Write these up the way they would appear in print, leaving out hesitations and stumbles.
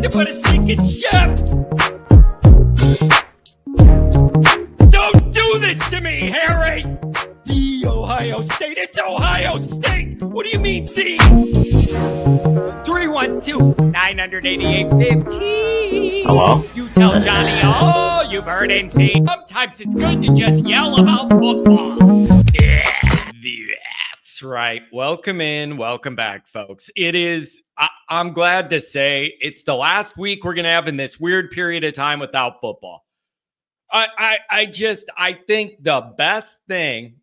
nothing but a sinking ship. Don't do this to me, Harry. The Ohio State. It's Ohio State. What do you mean, see? 312-988-15. Hello? You tell Johnny all you've heard and seen. Sometimes it's good to just yell about football. Yeah, that's right. Welcome in. Welcome back, folks. It is, I'm glad to say, it's the last week we're going to have in this weird period of time without football. I think the best thing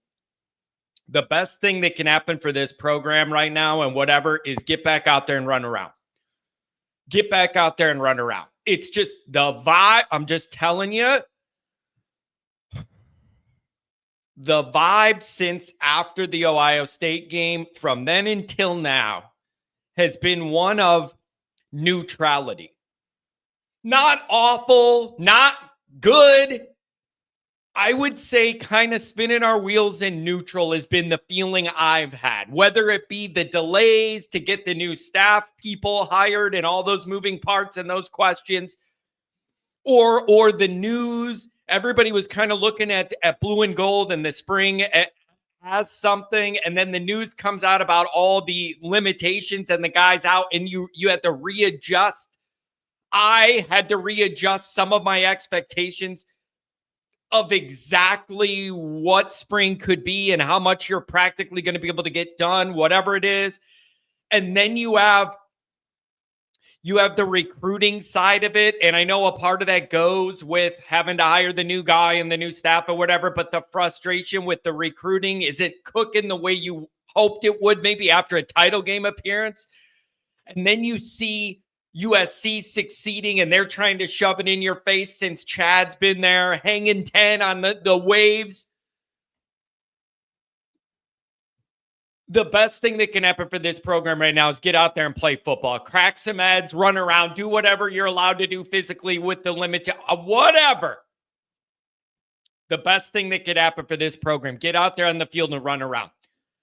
that can happen for this program right now and whatever is get back out there and run around. Get back out there and run around. It's just the vibe. I'm just telling you, the vibe since after the Ohio State game from then until now has been one of neutrality. Not awful, not good. I would say kind of spinning our wheels in neutral has been the feeling I've had, whether it be the delays to get the new staff people hired and all those moving parts and those questions, or the news. Everybody was kind of looking at blue and gold in the spring as something, and then the news comes out about all the limitations and the guys out, and you had to readjust. I had to readjust some of my expectations of exactly what spring could be and how much you're practically going to be able to get done, whatever it is. And then you have the recruiting side of it. And I know a part of that goes with having to hire the new guy and the new staff or whatever, but the frustration with the recruiting isn't cooking the way you hoped it would, maybe after a title game appearance. And then you see USC succeeding and they're trying to shove it in your face since Chad's been there, hanging 10 on the waves. The best thing that can happen for this program right now is get out there and play football, crack some heads, run around, do whatever you're allowed to do physically with the limit, whatever. The best thing that could happen for this program, get out there on the field and run around.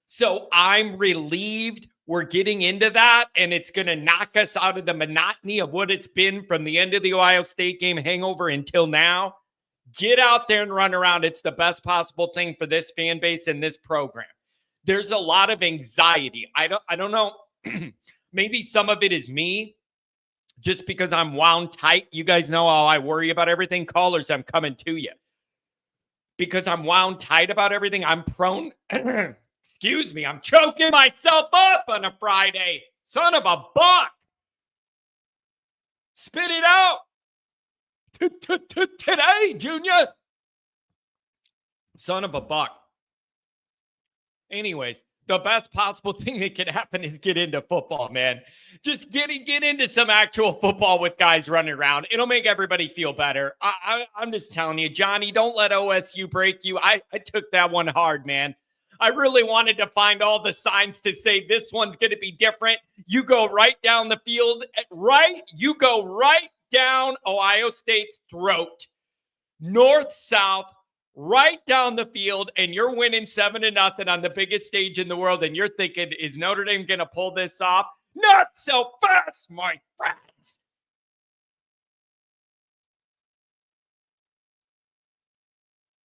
So I'm relieved we're getting into that, and it's going to knock us out of the monotony of what it's been from the end of the Ohio State game hangover until now. Get out there and run around. It's the best possible thing for this fan base and this program. There's a lot of anxiety. I don't know. Maybe some of it is me, just because I'm wound tight. You guys know how I worry about everything. Callers, I'm coming to you. Because I'm wound tight about everything, I'm prone... Excuse me, I'm choking myself up on a Friday. Son of a buck. Spit it out. Today, Junior. Son of a buck. Anyways, the best possible thing that could happen is get into football, man. Just get into some actual football with guys running around. It'll make everybody feel better. I'm just telling you, Johnny, don't let OSU break you. I took that one hard, man. I really wanted to find all the signs to say this one's going to be different. You go right down the field, you go right down Ohio State's throat, north-south, right down the field, and you're winning 7-0 on the biggest stage in the world, and you're thinking, is Notre Dame going to pull this off? Not so fast, my friends.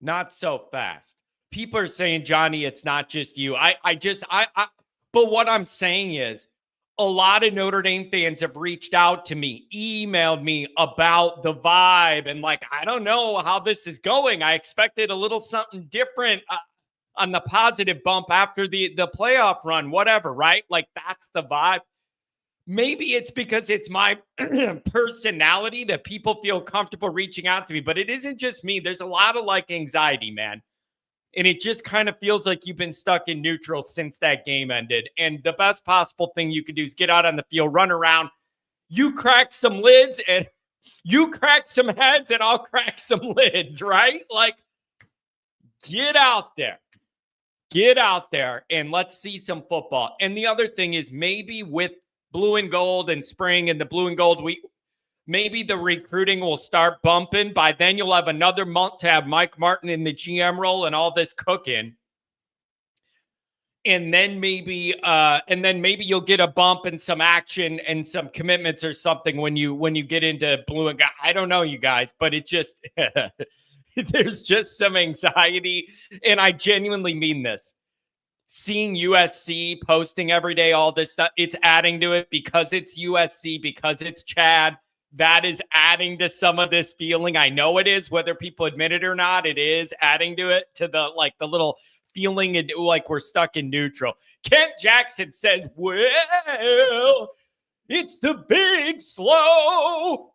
Not so fast. People are saying, Johnny, it's not just you. But what I'm saying is a lot of Notre Dame fans have reached out to me, emailed me about the vibe. And I don't know how this is going. I expected a little something different on the positive bump after the playoff run, whatever, right? That's the vibe. Maybe it's because it's my personality that people feel comfortable reaching out to me, but it isn't just me. There's a lot of anxiety, man. And it just kind of feels like you've been stuck in neutral since that game ended. And the best possible thing you can do is get out on the field, run around. You crack some lids and you crack some heads and I'll crack some lids, right? Get out there. Get out there and let's see some football. And the other thing is maybe with blue and gold and spring and the blue and gold, maybe the recruiting will start bumping. By then, you'll have another month to have Mike Martin in the GM role and all this cooking. and then maybe you'll get a bump and some action and some commitments or something when you get into blue and gold. I don't know, you guys, but it just there's just some anxiety, and I genuinely mean this. Seeing USC posting every day all this stuff, it's adding to it because it's USC, because it's Chad. That is adding to some of this feeling. I know it is, whether people admit it or not. It is adding to it, to the little feeling and like we're stuck in neutral. Kent Jackson says, well, it's the big slow.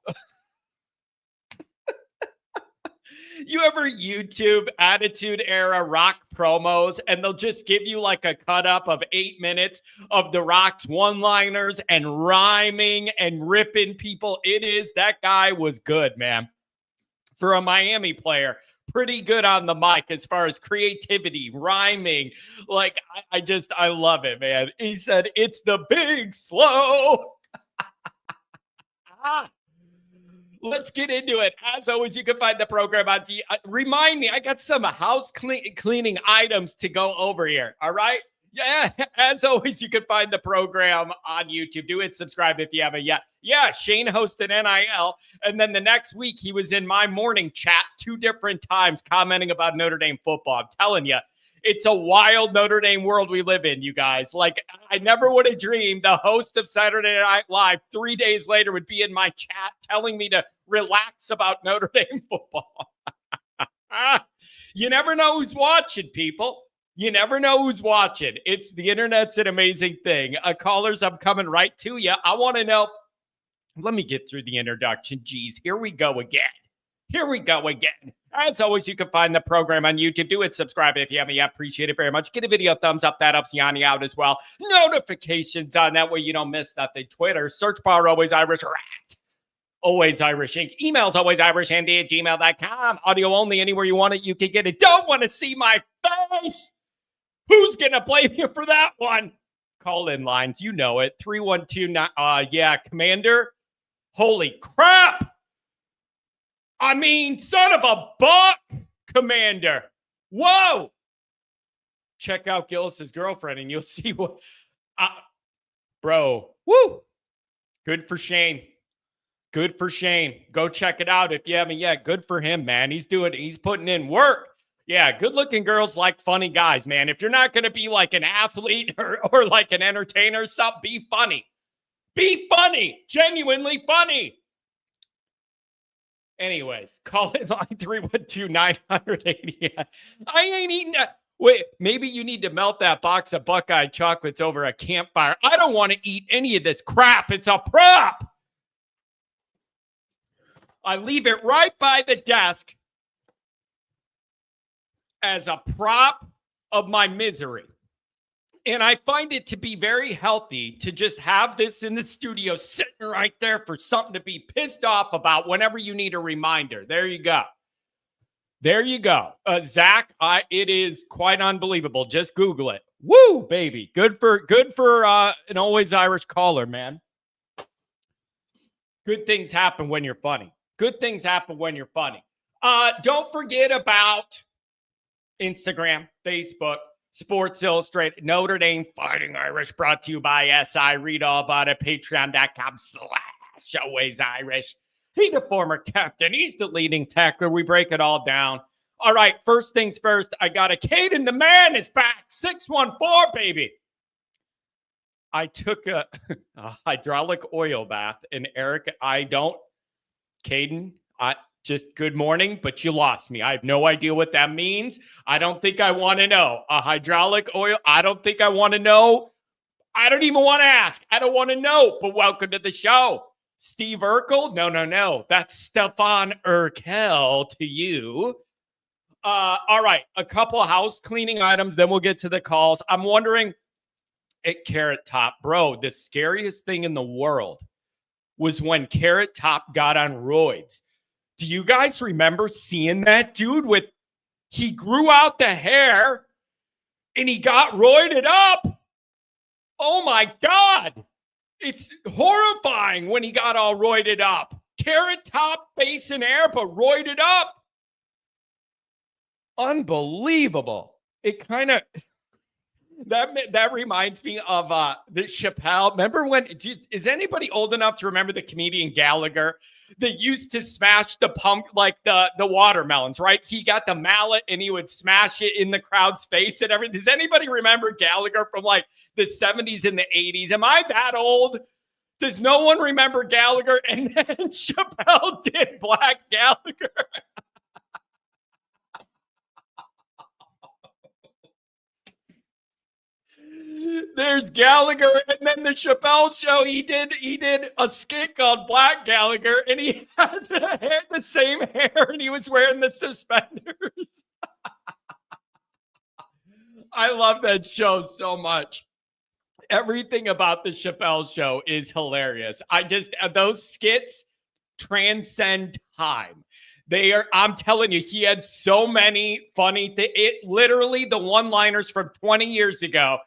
You ever YouTube Attitude Era Rock promos, and they'll just give you like a cut up of 8 minutes of the Rock's one-liners and rhyming and ripping people? That guy was good, man. For a Miami player, pretty good on the mic as far as creativity, rhyming. Like, I love it, man. He said, it's the big slow. Let's get into it. As always, you can find the program on the. Remind me, I got some house cleaning items to go over here. All right. Yeah. As always, you can find the program on YouTube. Do it. Subscribe if you haven't yet. Yeah. Shane hosted NIL. And then the next week, he was in my morning chat 2 different times commenting about Notre Dame football. I'm telling you. It's a wild Notre Dame world we live in, you guys. Like, I never would have dreamed the host of Saturday Night Live 3 days later would be in my chat telling me to relax about Notre Dame football. You never know who's watching, people. You never know who's watching. The internet's an amazing thing. Callers, I'm coming right to you. I want to know. Let me get through the introduction. Geez, here we go again. As always, you can find the program on YouTube. Do it. Subscribe if you haven't yet. Appreciate it very much. Get a video thumbs up. That helps Yanni out as well. Notifications on that way you don't miss nothing. Twitter, search bar, Always Irish Rat. Always Irish Inc. Emails, alwaysirishandy@gmail.com. Audio only. Anywhere you want it, you can get it. Don't want to see my face. Who's going to blame you for that one? Call in lines. You know it. 312. Yeah, Commander. Holy crap. I mean, son of a buck, Commander. Whoa. Check out Gillis's girlfriend and you'll see what. Bro. Woo. Good for Shane. Go check it out if you haven't yet. Good for him, man. He's putting in work. Yeah, good-looking girls like funny guys, man. If you're not going to be like an athlete or like an entertainer, be funny. Be funny. Genuinely funny. Anyways, call it line 312-980. I ain't eating that. Wait, maybe you need to melt that box of Buckeye chocolates over a campfire. I don't want to eat any of this crap. It's a prop. I leave it right by the desk as a prop of my misery. And I find it to be very healthy to just have this in the studio sitting right there for something to be pissed off about whenever you need a reminder. There you go. Zach, it is quite unbelievable. Just Google it. Woo, baby. Good for an Always Irish caller, man. Good things happen when you're funny. Don't forget about Instagram, Facebook, Sports Illustrated, Notre Dame Fighting Irish, brought to you by SI. Read all about it. Patreon.com/Always Irish. He's the former captain. He's the leading tackler. We break it all down. All right, first things first. I got a Caden. The man is back. 614, baby. I took a hydraulic oil bath, and Eric, Caden, just good morning, but you lost me. I have no idea what that means. I don't think I want to know. A hydraulic oil, I don't think I want to know. I don't even want to ask. I don't want to know, but welcome to the show. Steve Urkel? No. That's Stefan Urkel to you. All right, a couple of house cleaning items, then we'll get to the calls. I'm wondering, at Carrot Top, bro, the scariest thing in the world was when Carrot Top got on roids. Do you guys remember seeing that dude he grew out the hair and he got roided up? Oh my God. It's horrifying when he got all roided up. Carrot Top, face in air, but roided up. Unbelievable. It kind of, That reminds me of the Chappelle. Remember when? Is anybody old enough to remember the comedian Gallagher that used to smash the pump like the watermelons? Right, he got the mallet and he would smash it in the crowd's face and everything. Does anybody remember Gallagher from like the 70s and the 80s? Am I that old? Does no one remember Gallagher? And then Chappelle did Black Gallagher. There's Gallagher, and then the Chappelle show. He did a skit called Black Gallagher, and he had the same hair, and he was wearing the suspenders. I love that show so much. Everything about the Chappelle show is hilarious. Those skits transcend time. I'm telling you, he had so many funny things. It literally, the one-liners from 20 years ago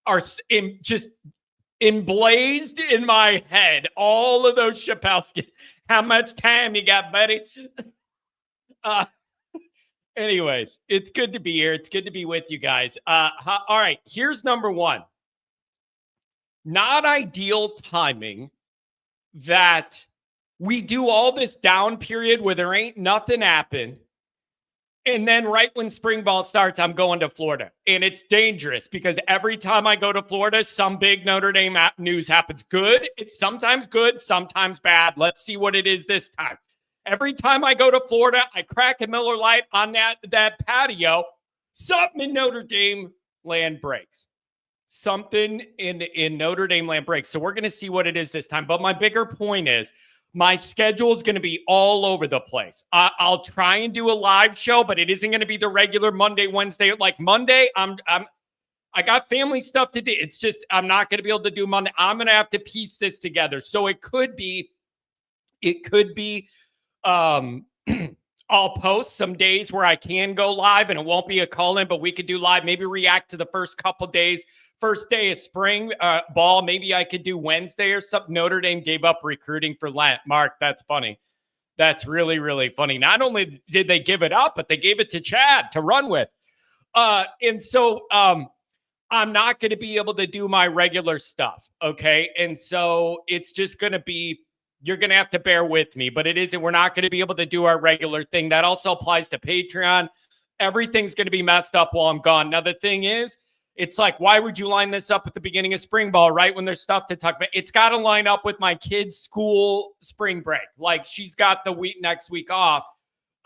are just emblazed in my head. All of those Chappelle skits. How much time you got, buddy? Anyways, it's good to be here. It's good to be with you guys. All right, here's number one. Not ideal timing that we do all this down period where there ain't nothing happen. And then right when spring ball starts, I'm going to Florida. And it's dangerous because every time I go to Florida, some big Notre Dame news happens. Good. It's sometimes good, sometimes bad. Let's see what it is this time. Every time I go to Florida, I crack a Miller Lite on that patio. Something in Notre Dame land breaks. Something in Notre Dame land breaks. So we're going to see what it is this time. But my bigger point is, my schedule is going to be all over the place. I'll try and do a live show, but it isn't going to be the regular Monday, Wednesday. Like Monday, I got family stuff to do. It's just I'm not going to be able to do Monday. I'm going to have to piece this together. So it could be. I'll post some days where I can go live, and it won't be a call-in, but we could do live. Maybe react to the first couple days. First day of spring ball, maybe I could do Wednesday or something. Notre Dame gave up recruiting for Lent. Mark, that's funny. That's really, really funny. Not only did they give it up, but they gave it to Chad to run with. And so I'm not going to be able to do my regular stuff, okay? And so it's just going to be, you're going to have to bear with me, but we're not going to be able to do our regular thing. That also applies to Patreon. Everything's going to be messed up while I'm gone. Now, the thing is, it's like, why would you line this up at the beginning of spring ball, right when there's stuff to talk about? It's got to line up with my kid's school spring break. Like, she's got the next week off.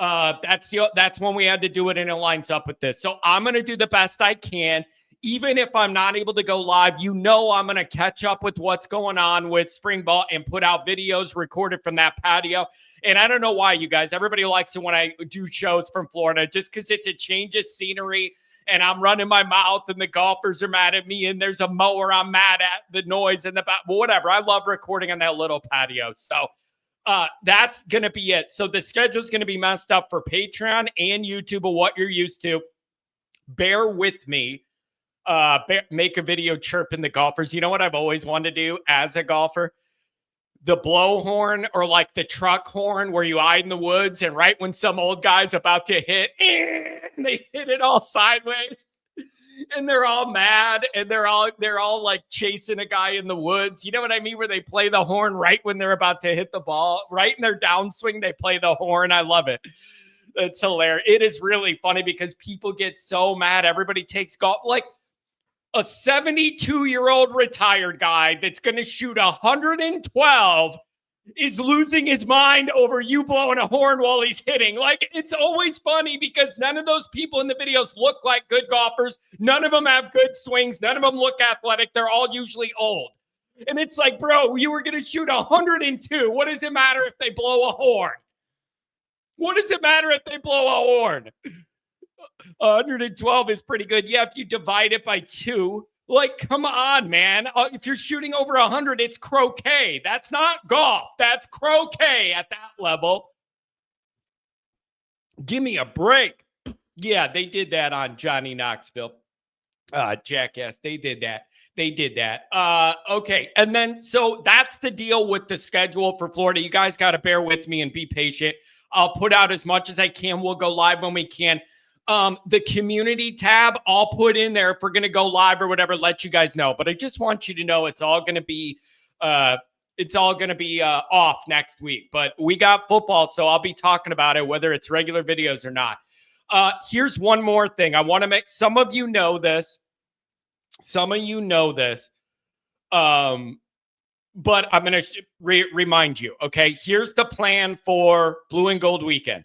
That's when we had to do it, and it lines up with this. So I'm going to do the best I can. Even if I'm not able to go live, I'm going to catch up with what's going on with spring ball and put out videos recorded from that patio. And I don't know why, you guys. Everybody likes it when I do shows from Florida just because it's a change of scenery. And I'm running my mouth, and the golfers are mad at me, and there's a mower I'm mad at, the noise in the back. Whatever. I love recording on that little patio. So that's going to be it. So the schedule is going to be messed up for Patreon and YouTube of what you're used to. Bear with me. Make a video chirping the golfers. You know what I've always wanted to do as a golfer? The blow horn, or like the truck horn where you hide in the woods, and right when some old guy's about to hit, and they hit it all sideways, and they're all mad, and they're all like chasing a guy in the woods. You know what I mean? Where they play the horn right when they're about to hit the ball, right in their downswing, they play the horn. I love it. It's hilarious. It is really funny because people get so mad. Everybody takes golf like a 72-year-old retired guy that's going to shoot 112 is losing his mind over you blowing a horn while he's hitting. Like, it's always funny because none of those people in the videos look like good golfers. None of them have good swings. None of them look athletic. They're all usually old. And it's like, bro, you were going to shoot 102. What does it matter if they blow a horn? What does it matter if they blow a horn? 112 is pretty good. Yeah, if you divide it by 2, like, come on, man. If you're shooting over 100, it's croquet. That's not golf. That's croquet at that level. Give me a break. Yeah, they did that on Johnny Knoxville. Jackass. They did that. Okay. And then, so that's the deal with the schedule for Florida. You guys got to bear with me and be patient. I'll put out as much as I can. We'll go live when we can. The community tab I'll put in there if we're going to go live or whatever, let you guys know. But I just want you to know it's all going to be off next week. But we got football, so I'll be talking about it, whether it's regular videos or not. Here's one more thing. I want to make some of you know this. Some of you know this. But I'm going to remind you. Okay, here's the plan for Blue and Gold weekend.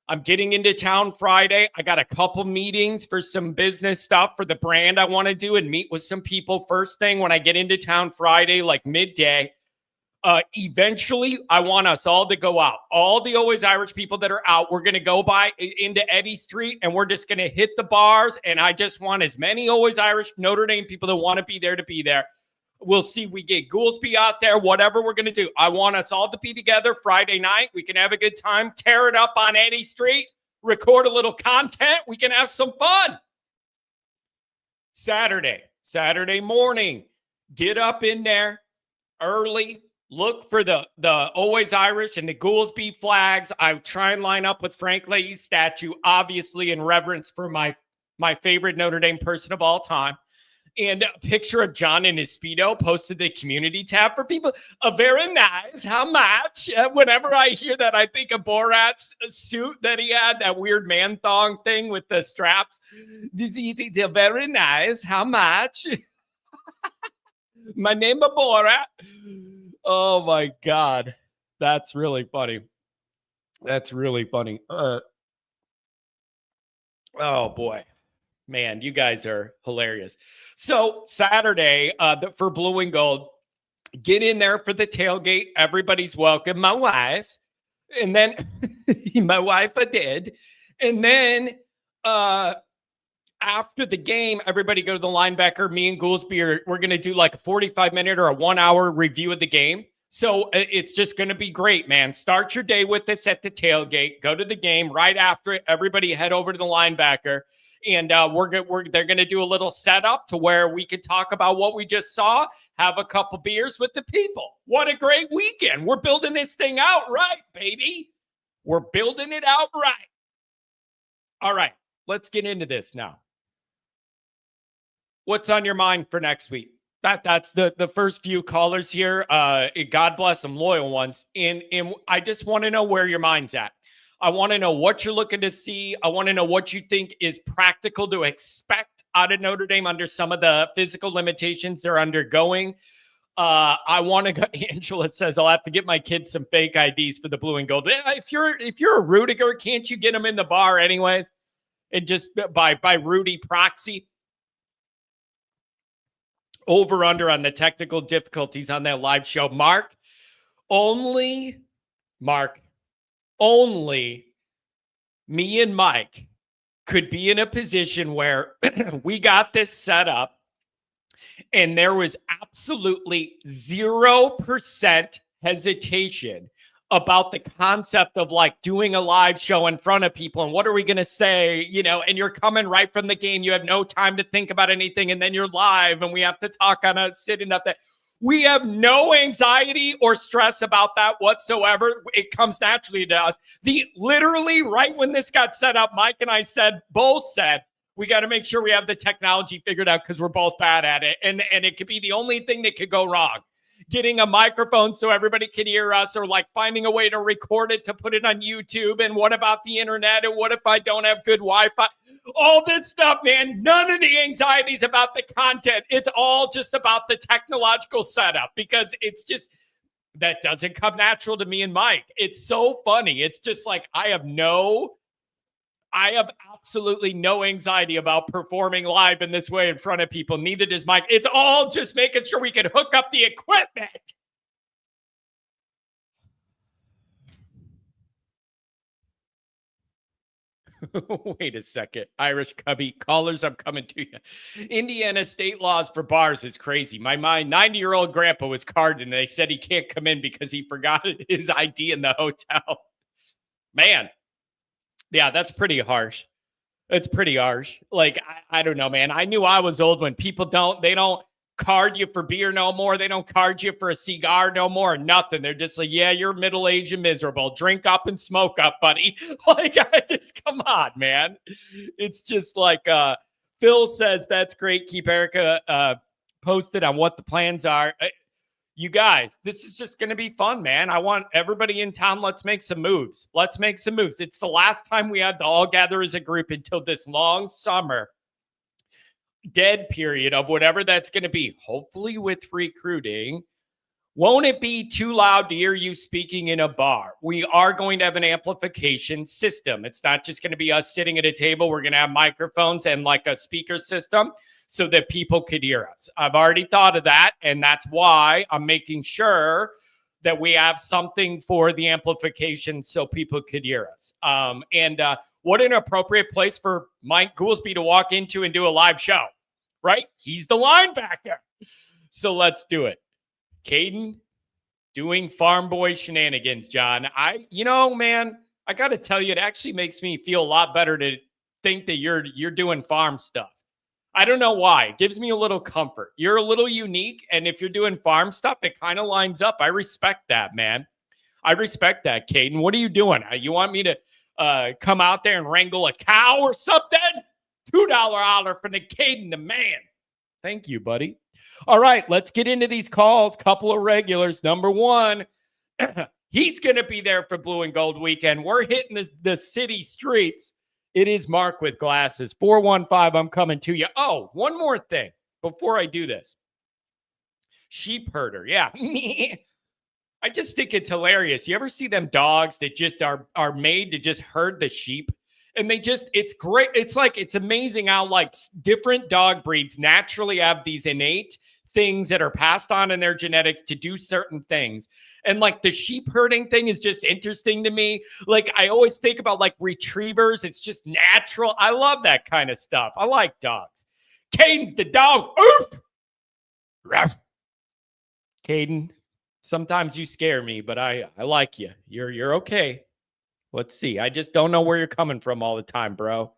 I'm getting into town Friday. I got a couple meetings for some business stuff for the brand I want to do and meet with some people first thing when I get into town Friday, like midday. Eventually, I want us all to go out. All the Always Irish people that are out, we're going to go by into Eddy Street and we're just going to hit the bars. And I just want as many Always Irish Notre Dame people that want to be there. We'll see. We get Goolsby out there, whatever we're going to do. I want us all to be together Friday night. We can have a good time, tear it up on Eddy Street, record a little content. We can have some fun. Saturday morning, get up in there early. Look for the Always Irish and the Goolsby flags. I try and line up with Frank Leahy's statue, obviously in reverence for my favorite Notre Dame person of all time. And a picture of John in his Speedo posted the community tab for people. Very nice. How much? Whenever I hear that, I think of Borat's suit that he had, that weird man thong thing with the straps. Very nice. How much? My name is Borat. Oh, my God. That's really funny. Oh, boy. Man, you guys are hilarious. So Saturday for Blue and Gold, get in there for the tailgate. Everybody's welcome. My wife's. And then my wife did. And then after the game, everybody go to the linebacker. Me and Goolsby we're going to do like a 45-minute or a 1-hour review of the game. So it's just going to be great, man. Start your day with us at the tailgate. Go to the game. Right after it, everybody head over to the linebacker. And they're going to do a little setup to where we can talk about what we just saw, have a couple beers with the people. What a great weekend. We're building this thing out right, baby. We're building it out right. All right, let's get into this now. What's on your mind for next week? That's the first few callers here. God bless them, loyal ones. And I just want to know where your mind's at. I want to know what you're looking to see. I want to know what you think is practical to expect out of Notre Dame under some of the physical limitations they're undergoing. I want to go. Angela says, I'll have to get my kids some fake IDs for the Blue and Gold. If you're a Rudiger, can't you get them in the bar anyways? And just by Rudy proxy. Over under on the technical difficulties on that live show. Only me and Mike could be in a position where we got this set up and there was absolutely 0% hesitation about the concept of like doing a live show in front of people and what are we going to say, and you're coming right from the game. You have no time to think about anything. And then you're live and we have to talk on a sitting up there. We have no anxiety or stress about that whatsoever. It comes naturally to us. Literally right when this got set up, Mike and I both said, we got to make sure we have the technology figured out because we're both bad at it. And it could be the only thing that could go wrong. Getting a microphone so everybody can hear us, or like finding a way to record it to put it on YouTube. And what about the internet? And what if I don't have good Wi-Fi? All this stuff, man. None of the anxieties about the content. It's all just about the technological setup because it's just that doesn't come natural to me and Mike. It's so funny. It's just like I have absolutely no anxiety about performing live in this way in front of people. Neither does Mike. It's all just making sure we can hook up the equipment. Wait a second. Irish Cubby, callers, I'm coming to you. Indiana state laws for bars is crazy. My 90-year-old grandpa was carded and they said he can't come in because he forgot his ID in the hotel. Man. Yeah, that's pretty harsh. It's pretty harsh. Like, I don't know, man. I knew I was old when people don't card you for beer no more. They don't card you for a cigar no more. Nothing. They're just like, yeah, you're middle-aged and miserable. Drink up and smoke up, buddy. Like, I just, come on, man. It's just like, Phil says, that's great. Keep Erica posted on what the plans are. You guys, this is just going to be fun, man. I want everybody in town. Let's make some moves. Let's make some moves. It's the last time we had to all gather as a group until this long summer dead period of whatever that's going to be, hopefully with recruiting. Won't it be too loud to hear you speaking in a bar? We are going to have an amplification system. It's not just going to be us sitting at a table. We're going to have microphones and like a speaker system so that people could hear us. I've already thought of that, and that's why I'm making sure that we have something for the amplification so people could hear us. And what an appropriate place for Mike Goolsby to walk into and do a live show, right? He's the linebacker. So let's do it. Caden doing farm boy shenanigans, John. Man, I got to tell you, it actually makes me feel a lot better to think that you're doing farm stuff. I don't know why. It gives me a little comfort. You're a little unique, and if you're doing farm stuff, it kind of lines up. I respect that, man. I respect that, Caden. What are you doing? You want me to come out there and wrangle a cow or something? $2 holler for the Caden, the man. Thank you, buddy. All right, let's get into these calls. Couple of regulars. Number one, he's going to be there for Blue and Gold weekend. We're hitting the city streets. It is Mark with glasses. 415, I'm coming to you. Oh, one more thing before I do this. Sheep herder, yeah. I just think it's hilarious. You ever see them dogs that just are made to just herd the sheep? And it's great. It's amazing how like different dog breeds naturally have these innate things that are passed on in their genetics to do certain things. And like the sheep herding thing is just interesting to me. Like I always think about like retrievers. It's just natural. I love that kind of stuff. I like dogs. Caden's the dog. Oop! Caden, sometimes you scare me, but I like you. You're okay. Let's see. I just don't know where you're coming from all the time, bro.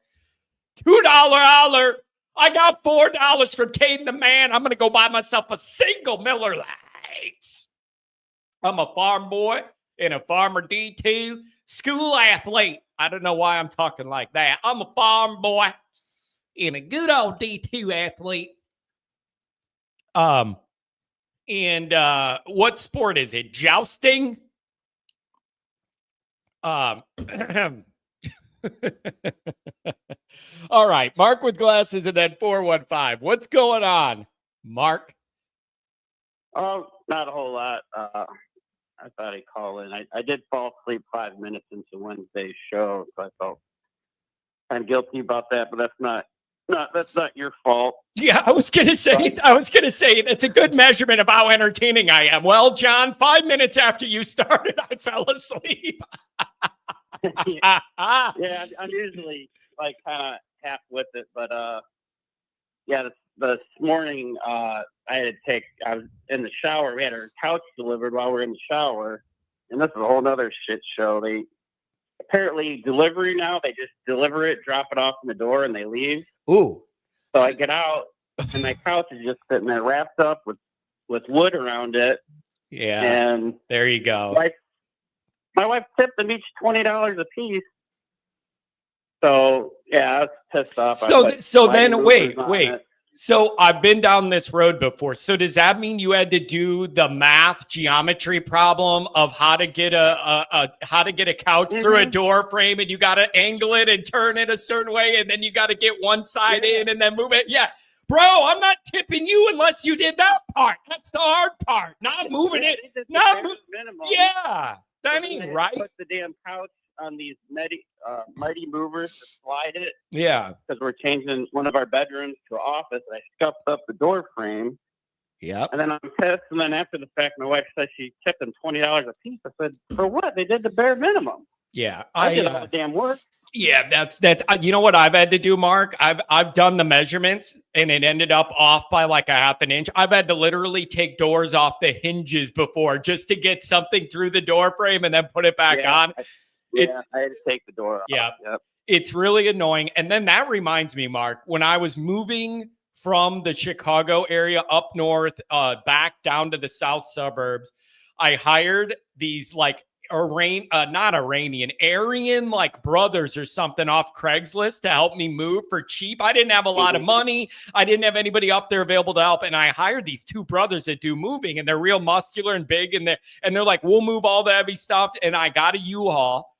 $2 holler. I got $4 from Caden the man. I'm going to go buy myself a single Miller Lite. I'm a farm boy and a farmer D2 school athlete. I don't know why I'm talking like that. I'm a farm boy and a good old D2 athlete. And what sport is it? Jousting? All right, Mark with glasses and then 415. What's going on, Mark? Oh, not a whole lot. I thought I'd call in. I did fall asleep 5 minutes into Wednesday's show, so I felt kind of guilty about that. But that's not your fault. Yeah, I was gonna say that's a good measurement of how entertaining I am. Well, John, 5 minutes after you started, I fell asleep. Yeah, I'm usually like kind of half with it, but this morning I was in the shower. We had our couch delivered while we were in the shower, and this is a whole nother shit show. They apparently delivery now. They just deliver it, drop it off in the door, and they leave. Ooh. So I get out, and my couch is just sitting there wrapped up with wood around it. Yeah. And there you go. My wife tipped them each $20 a piece. So yeah, I was pissed off. So then wait. So I've been down this road before. So does that mean you had to do the math geometry problem of how to get a couch through a door frame, and you got to angle it and turn it a certain way, and then you got to get one side in and then move it? Yeah. Bro, I'm not tipping you unless you did that part. That's the hard part. Not moving it. Yeah. That ain't right. Put the damn couch on these mighty movers to slide it. Yeah. Because we're changing one of our bedrooms to an office, and I scuffed up the door frame. Yeah. And then I'm pissed. And then after the fact, my wife said she tipped them $20 a piece. I said, for what? They did the bare minimum. Yeah. I did all the damn work. Yeah, that's you know what I've had to do, Mark? I've done the measurements and it ended up off by like a half an inch. I've had to literally take doors off the hinges before just to get something through the door frame and then put it back on. I had to take the door off. Yeah. Yep. It's really annoying. And then that reminds me, Mark, when I was moving from the Chicago area up north, back down to the south suburbs. I hired these like not Iranian, Aryan like brothers or something off Craigslist to help me move for cheap. I didn't have a lot of money. I didn't have anybody up there available to help. And I hired these two brothers that do moving, and they're real muscular and big. And they're like, we'll move all the heavy stuff. And I got a U-Haul.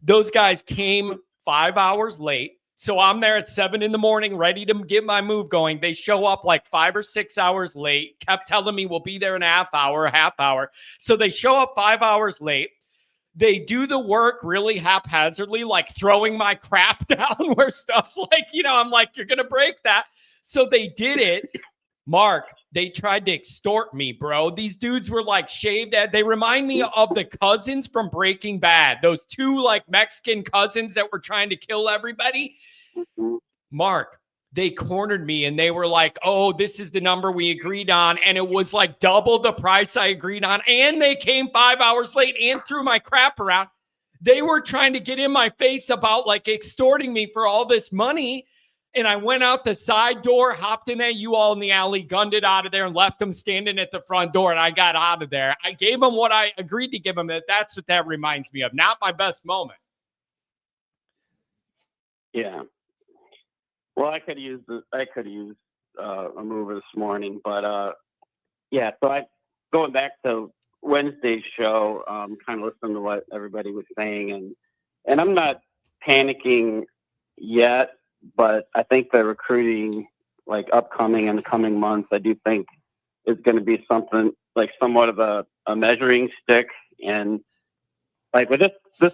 Those guys came 5 hours late. So I'm there at 7 a.m, ready to get my move going. They show up like 5 or 6 hours late, kept telling me we'll be there in a half hour. So they show up 5 hours late. They do the work really haphazardly, like throwing my crap down where stuff's like, I'm like, you're going to break that. So they did it. Mark, they tried to extort me, bro. These dudes were like shaved head. They remind me of the cousins from Breaking Bad. Those two like Mexican cousins that were trying to kill everybody. Mark, they cornered me and they were like, oh, this is the number we agreed on. And it was like double the price I agreed on. And they came 5 hours late and threw my crap around. They were trying to get in my face about like extorting me for all this money. And I went out the side door, hopped in that U-Haul in the alley, gunned it out of there, and left them standing at the front door. And I got out of there. I gave them what I agreed to give them. That's what that reminds me of. Not my best moment. Yeah. Well, I could use a mover this morning, but yeah. So going back to Wednesday's show, kind of listening to what everybody was saying, and I'm not panicking yet. But I think the recruiting, like upcoming in the coming months, I do think is going to be something like somewhat of a measuring stick. And like with this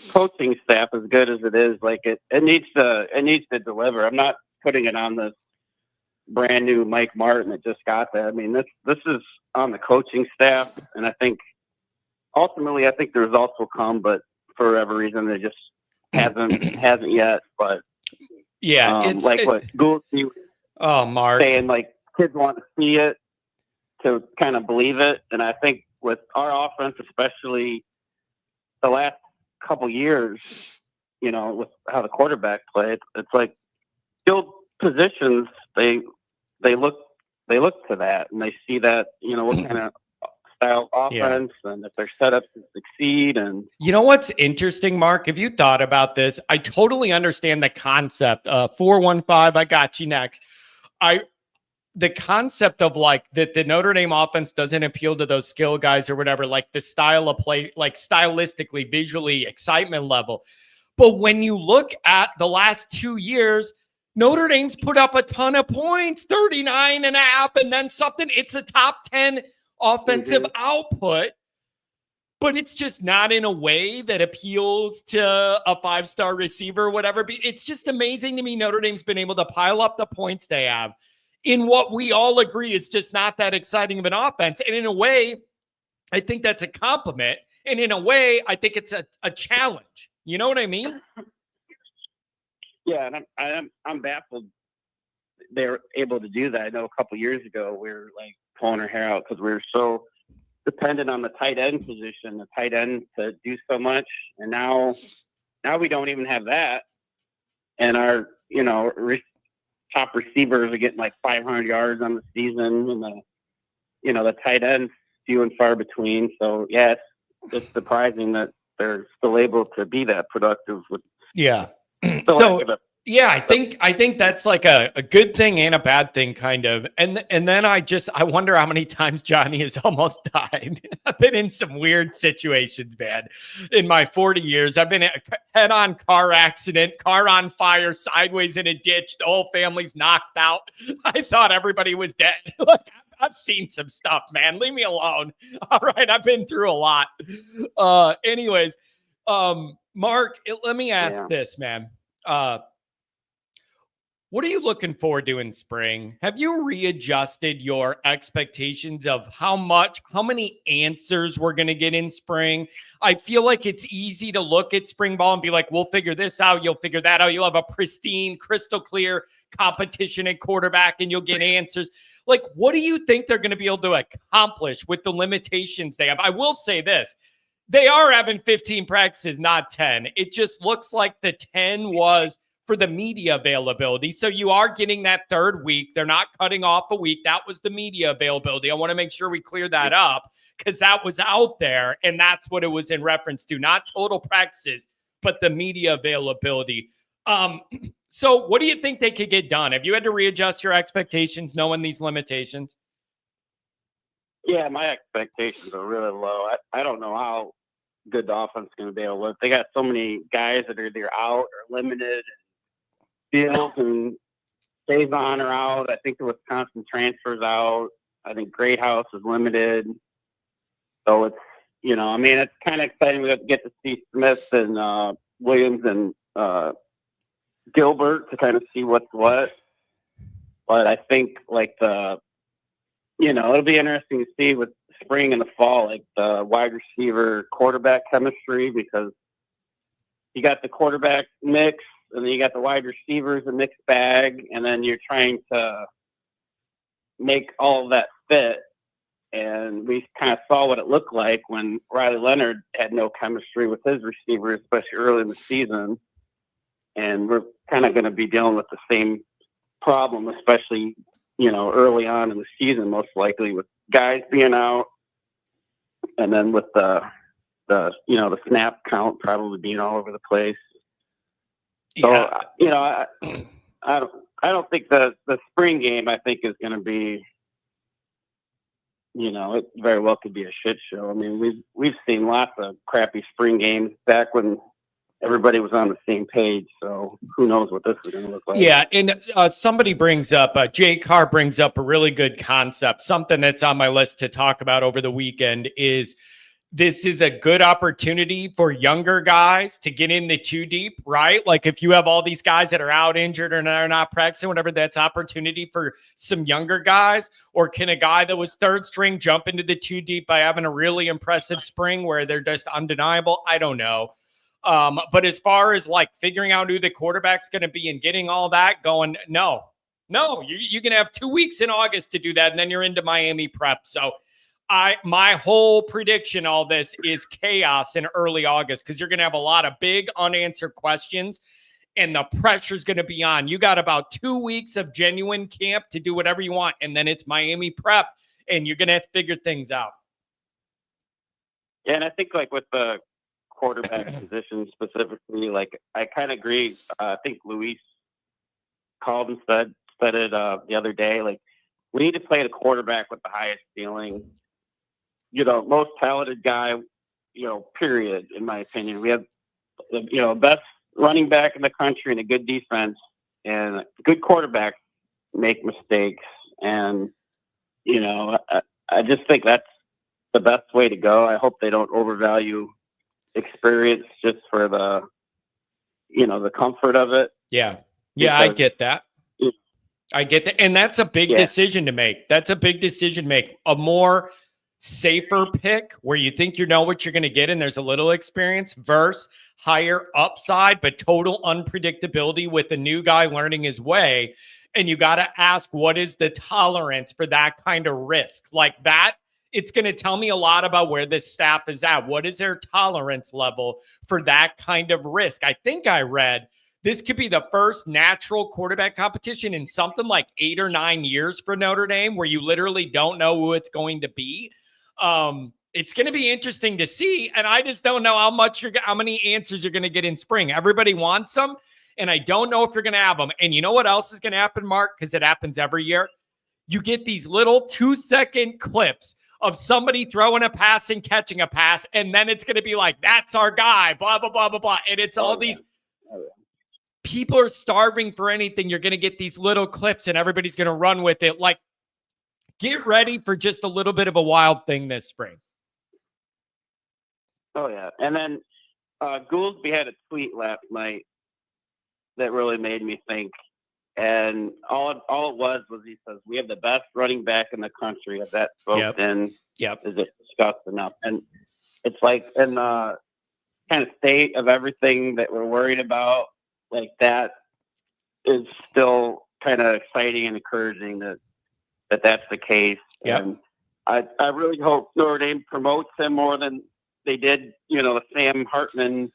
coaching staff, as good as it is, like it needs to deliver. I'm not putting it on this brand new Mike Martin that just got that. I mean, this is on the coaching staff, and I think ultimately the results will come, but for whatever reason, they just hasn't yet. But yeah, what Gould Mark saying, like kids want to see it to kind of believe it, and I think with our offense, especially the last couple years, with how the quarterback played, it's like skilled positions. They look to that, and they see that what kind of style offense and if they're set up to succeed. And what's interesting, Mark, if you thought about this, I totally understand the concept. 415, I got you next. The concept of like that the Notre Dame offense doesn't appeal to those skill guys or whatever, like the style of play, like stylistically, visually, excitement level. But when you look at the last 2 years, Notre Dame's put up a ton of points, 39.5, and then something. It's a top 10 offensive output, but it's just not in a way that appeals to a 5-star receiver or whatever. It's just amazing to me Notre Dame's been able to pile up the points they have in what we all agree is just not that exciting of an offense. And in a way, I think that's a compliment. And in a way, I think it's a challenge. You know what I mean? Yeah, and I'm baffled they're able to do that. I know a couple years ago we were like pulling our hair out because we were so dependent on the tight end position, the tight end to do so much, and now we don't even have that. And our top receivers are getting like 500 yards on the season, and the tight ends few and far between. So yeah, it's surprising that they're still able to be that productive with Yeah, I think that's like a good thing and a bad thing, kind of. And then I wonder how many times Johnny has almost died. I've been in some weird situations, man. In my 40 years, I've been in a head-on car accident, car on fire, sideways in a ditch. The whole family's knocked out. I thought everybody was dead. Look, I've seen some stuff, man. Leave me alone. All right, I've been through a lot. Anyways, Mark, let me ask this, man. What are you looking forward to in spring? Have you readjusted your expectations of how many answers we're going to get in spring? I feel like it's easy to look at spring ball and be like, we'll figure this out. You'll figure that out. You'll have a pristine, crystal clear competition at quarterback and you'll get answers. Like, what do you think they're going to be able to accomplish with the limitations they have? I will say this. They are having 15 practices, not 10. It just looks like the 10 was for the media availability. So you are getting that third week. They're not cutting off a week. That was the media availability. I want to make sure we clear that up because that was out there, and that's what it was in reference to, not total practices, but the media availability. So what do you think they could get done? Have you had to readjust your expectations knowing these limitations? Yeah, my expectations are really low. I don't know how good the offense is going to be able to look. They got so many guys that are either out or limited. Fields and Savon are out. I think the Wisconsin transfers out. I think Greathouse is limited. So it's, it's kind of exciting. We have to get to see Smith and Williams and Gilbert to kind of see what's what. But I think it'll be interesting to see with spring and the fall, like the wide receiver quarterback chemistry, because you got the quarterback mix and then you got the wide receivers a mixed bag, and then you're trying to make all of that fit. And we kind of saw what it looked like when Riley Leonard had no chemistry with his receivers, especially early in the season. And we're kind of going to be dealing with the same problem, especially, early on in the season, most likely with guys being out. And then with the snap count probably being all over the place. So, Yeah. I don't think the spring game, I think, is going to be, it very well could be a shit show. I mean, we've seen lots of crappy spring games back when everybody was on the same page. So who knows what this is going to look like. Yeah. And somebody brings up, Jay Carr brings up a really good concept. Something that's on my list to talk about over the weekend is this is a good opportunity for younger guys to get in the two deep, right? Like if you have all these guys that are out injured or are not practicing, whatever, that's opportunity for some younger guys. Or can a guy that was third string jump into the two deep by having a really impressive spring where they're just undeniable? I don't know. But as far as like figuring out who the quarterback's going to be and getting all that going, no, you're going to have 2 weeks in August to do that. And then you're into Miami prep. So my whole prediction, all this is chaos in early August, because you're going to have a lot of big unanswered questions and the pressure's going to be on. You got about 2 weeks of genuine camp to do whatever you want. And then it's Miami prep and you're going to have to figure things out. Yeah. And I think like with the quarterback position specifically, like I kind of agree. I think Luis called and said it the other day, like we need to play the quarterback with the highest ceiling, most talented guy, period, in my opinion. We have, best running back in the country and a good defense, and good quarterbacks make mistakes. And, I just think that's the best way to go. I hope they don't overvalue experience just for the, the comfort of it. Yeah. Yeah, I get that. I get that. And that's a big decision to make. That's a big decision to make. A more safer pick where you think you know what you're going to get and there's a little experience versus higher upside but total unpredictability with a new guy learning his way. And you got to ask, what is the tolerance for that kind of risk? Like that, it's going to tell me a lot about where this staff is at. What is their tolerance level for that kind of risk? I think I read this could be the first natural quarterback competition in something like 8 or 9 years for Notre Dame, where you literally don't know who it's going to be. It's going to be interesting to see. And I just don't know how many answers you're going to get in spring. Everybody wants them, and I don't know if you're going to have them. And you know what else is going to happen, Mark? Because it happens every year. You get these little 2-second clips of somebody throwing a pass and catching a pass, and then it's going to be like, that's our guy, blah, blah, blah, blah, blah. And it's all these people are starving for anything. You're going to get these little clips, and everybody's going to run with it. Like, get ready for just a little bit of a wild thing this spring. Oh, yeah. And then Gouldsby had a tweet last night that really made me think. And all it was he says, we have the best running back in the country. If that spoken, is it discussed enough? And it's like in the kind of state of everything that we're worried about, like that is still kind of exciting and encouraging that's the case. Yep. And I really hope Notre Dame promotes him more than they did, the Sam Hartman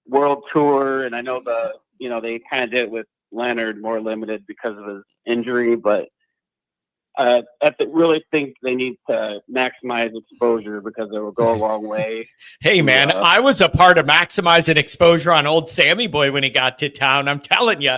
World Tour. And I know the they kind of did it with Leonard more limited because of his injury, but I really think they need to maximize exposure because it will go a long way. Hey, man, I was a part of maximizing exposure on old Sammy Boy when he got to town. I'm telling you,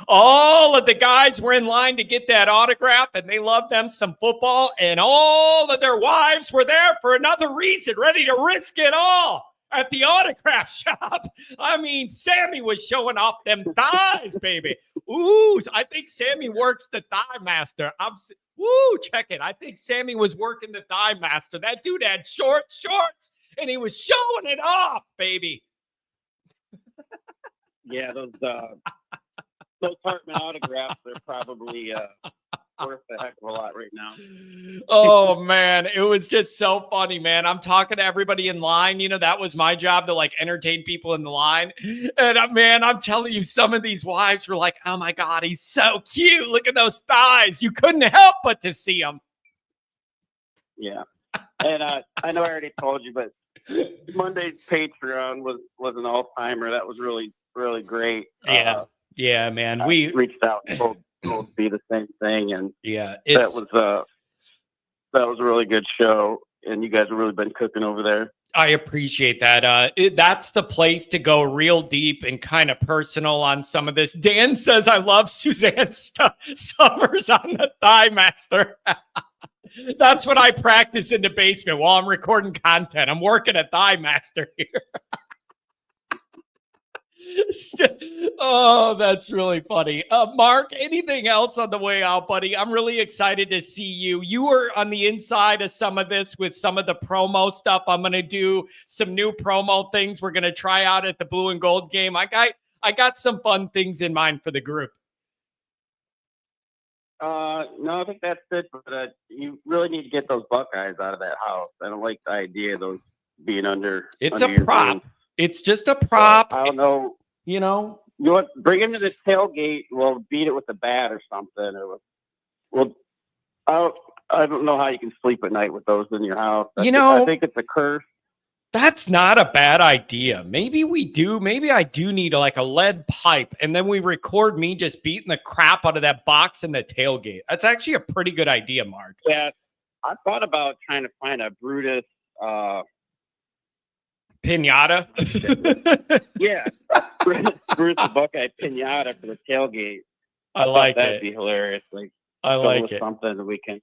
all of the guys were in line to get that autograph, and they loved them some football, and all of their wives were there for another reason, ready to risk it all at the autograph shop. I mean, Sammy was showing off them thighs, baby. Ooh, I think Sammy works the thigh master. Check it. I think Sammy was working the thigh master. That dude had short shorts, and he was showing it off, baby. Yeah, those Hartman autographs are probably worth a heck of a lot right now. Oh, man. It was just so funny, man. I'm talking to everybody in line. That was my job to entertain people in the line. And man, I'm telling you, some of these wives were like, oh my God, he's so cute. Look at those thighs. You couldn't help but to see them. Yeah. And I know I already told you, but Monday's Patreon was an all-timer. That was really, really great. Yeah, man. We reached out and told be the same thing, and that was a really good show, and you guys have really been cooking over there. I appreciate that. That's the place to go real deep and kind of personal on some of this. Dan says, I love Suzanne Summers on the Thigh Master. That's what I practice in the basement while I'm recording content. I'm working at Thigh Master here. Oh, that's really funny. Mark, anything else on the way out, buddy? I'm really excited to see you. You were on the inside of some of this with some of the promo stuff. I'm going to do some new promo things we're going to try out at the Blue and Gold game. I got some fun things in mind for the group. No, I think that's it. But you really need to get those Buckeyes out of that house. I don't like the idea of those being under. It's a prop. It's just a prop. I don't know. You bring him to the tailgate. We'll beat it with a bat or something. I don't know how you can sleep at night with those in your house. I think it's a curse. That's not a bad idea. Maybe we do. Maybe I do need a lead pipe, and then we record me just beating the crap out of that box in the tailgate. That's actually a pretty good idea, Mark. Yeah, I thought about trying to find a Brutus. Pinata? Yeah. Bruce the Buckeye pinata for the tailgate. I like that'd be hilarious. I like it. Something that we can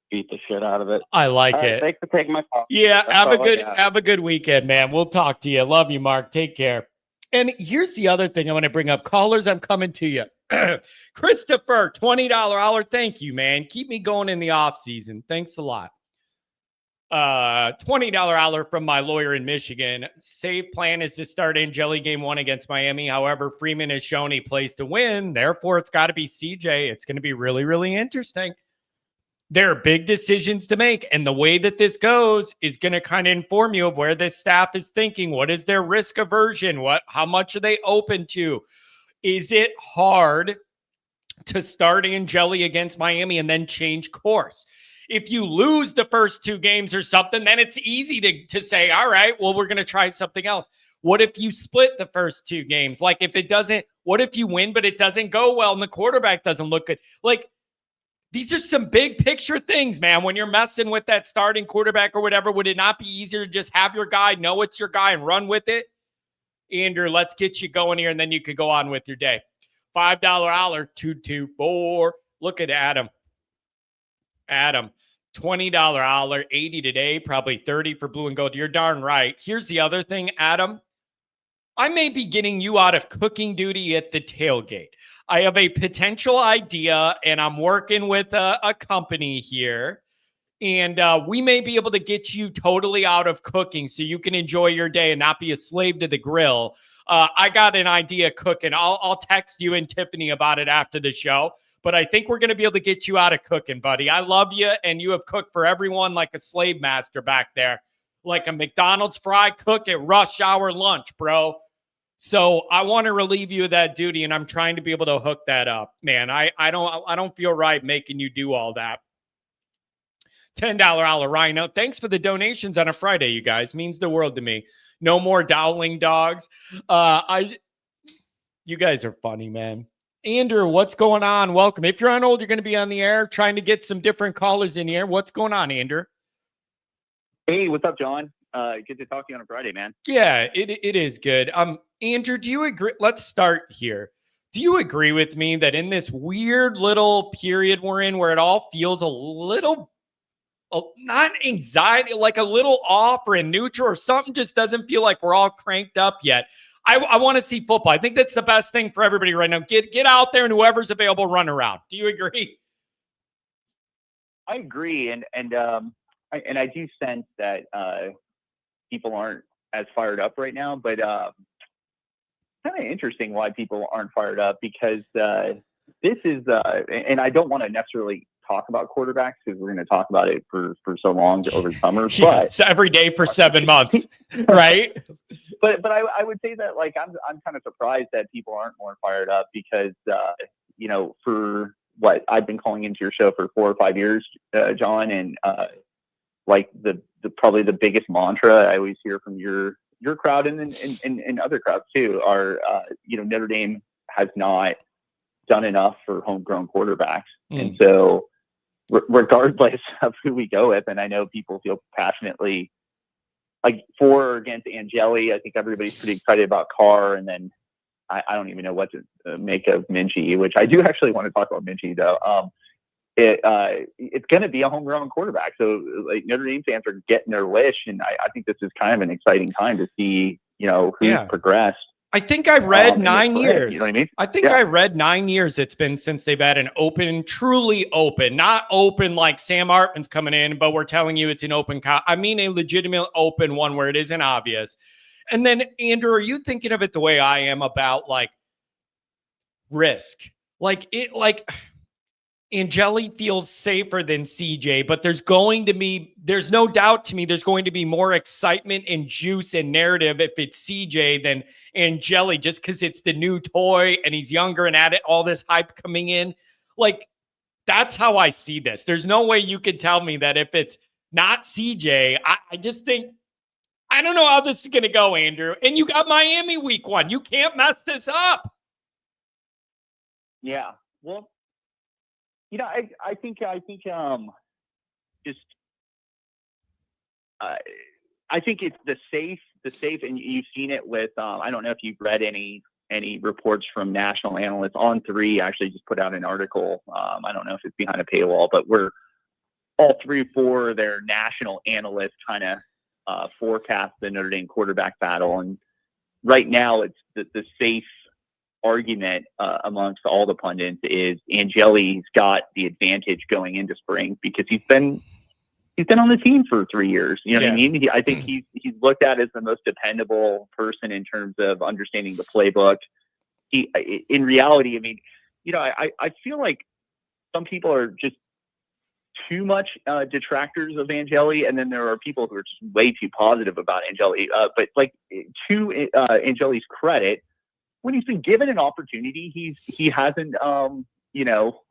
beat the shit out of it. I like it. Thanks for taking my call. Yeah, have a good weekend, man. We'll talk to you. Love you, Mark. Take care. And here's the other thing I want to bring up. Callers, I'm coming to you. Christopher, $20 hour. Thank you, man. Keep me going in the off season. Thanks a lot. $20 hour from my lawyer in Michigan. Safe plan is to start Angeli game 1 against Miami. However, Freeman has shown he plays to win. Therefore, it's got to be CJ. It's going to be really, really interesting. There are big decisions to make. And the way that this goes is going to kind of inform you of where this staff is thinking. What is their risk aversion? How much are they open to? Is it hard to start Angeli against Miami and then change course? If you lose the first 2 games or something, then it's easy to say, all right, well, we're going to try something else. What if you split the first 2 games? What if you win, but it doesn't go well and the quarterback doesn't look good? These are some big picture things, man. When you're messing with that starting quarterback or whatever, would it not be easier to just have your guy, know it's your guy, and run with it? Andrew, let's get you going here, and then you could go on with your day. $5 hour, 224. Look at Adam. $20 hour, 80 today, probably 30 for Blue and Gold. You're darn right. Here's the other thing, Adam. I may be getting you out of cooking duty at the tailgate. I have a potential idea, and I'm working with a company here, and we may be able to get you totally out of cooking so you can enjoy your day and not be a slave to the grill. I got an idea cooking. I'll text you and Tiffany about it after the show. But I think we're going to be able to get you out of cooking, buddy. I love you, and you have cooked for everyone like a slave master back there. Like a McDonald's fry cook at rush hour lunch, bro. So I want to relieve you of that duty, and I'm trying to be able to hook that up. Man, I don't feel right making you do all that. $10 hour Rhino. Thanks for the donations on a Friday, you guys. Means the world to me. No more Dowling dogs. You guys are funny, man. Andrew, what's going on? Welcome. If you're on hold, you're going to be on the air trying to get some different callers in here. What's going on, Andrew? Hey, what's up, John? Good to talk to you on a Friday, man. Yeah, it is good. Andrew, do you agree? Let's start here. Do you agree with me that in this weird little period we're in where it all feels a little, not anxiety, like a little off or in neutral or something just doesn't feel like we're all cranked up yet? I want to see football. I think that's the best thing for everybody right now. Get out there and whoever's available, run around. Do you agree? I agree, and I do sense that people aren't as fired up right now, but kind of interesting why people aren't fired up because this is, and I don't want to necessarily talk about quarterbacks because we're going to talk about it for so long over the summer. Yes, but every day for 7 months, right? But I would say that like I'm kind of surprised that people aren't more fired up because for what I've been calling into your show for 4 or 5 years, John, and like the probably the biggest mantra I always hear from your crowd and other crowds too are Notre Dame has not done enough for homegrown quarterbacks, and so regardless of who we go with, and I know people feel passionately like for or against Angeli. I think everybody's pretty excited about Carr, and then I don't even know what to make of Minchie, which I do actually want to talk about Minchie though. It's going to be a homegrown quarterback, so like Notre Dame fans are getting their wish, and I think this is kind of an exciting time to see who's progressed. I think I read 9 years. You know what I mean? I think I read 9 years it's been since they've had an open, truly open, not open like Sam Hartman's coming in, but we're telling you it's an open. I mean, a legitimate open one where it isn't obvious. And then, Andrew, are you thinking of it the way I am about like risk? Angeli feels safer than CJ, but there's no doubt to me, there's going to be more excitement and juice and narrative if it's CJ than Angeli, just because it's the new toy and he's younger and added all this hype coming in. Like, that's how I see this. There's no way you could tell me that if it's not CJ, I just think, I don't know how this is going to go, Andrew. And you got Miami week 1. You can't mess this up. Yeah. Well, I think I think it's the safe, and you've seen it with, I don't know if you've read any reports from national analysts. On 3 actually just put out an article. I don't know if it's behind a paywall, but we're all 3 or 4 of their national analysts kind of forecast the Notre Dame quarterback battle. And right now it's the safe argument amongst all the pundits is Angeli's got the advantage going into spring because he's been on the team for 3 years. You know what I mean? I think he's looked at as the most dependable person in terms of understanding the playbook. In reality, I mean, I feel like some people are just too much detractors of Angeli, and then there are people who are just way too positive about Angeli. But like to Angeli's credit, when he's been given an opportunity, he hasn't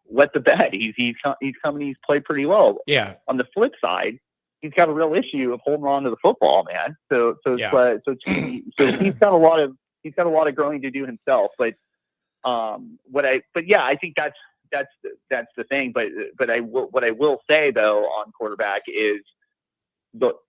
wet the bed. He's come and he's played pretty well. Yeah. On the flip side, he's got a real issue of holding on to the football, man. So he's got a lot of growing to do himself. But I think that's the thing. But what I will say though on quarterback is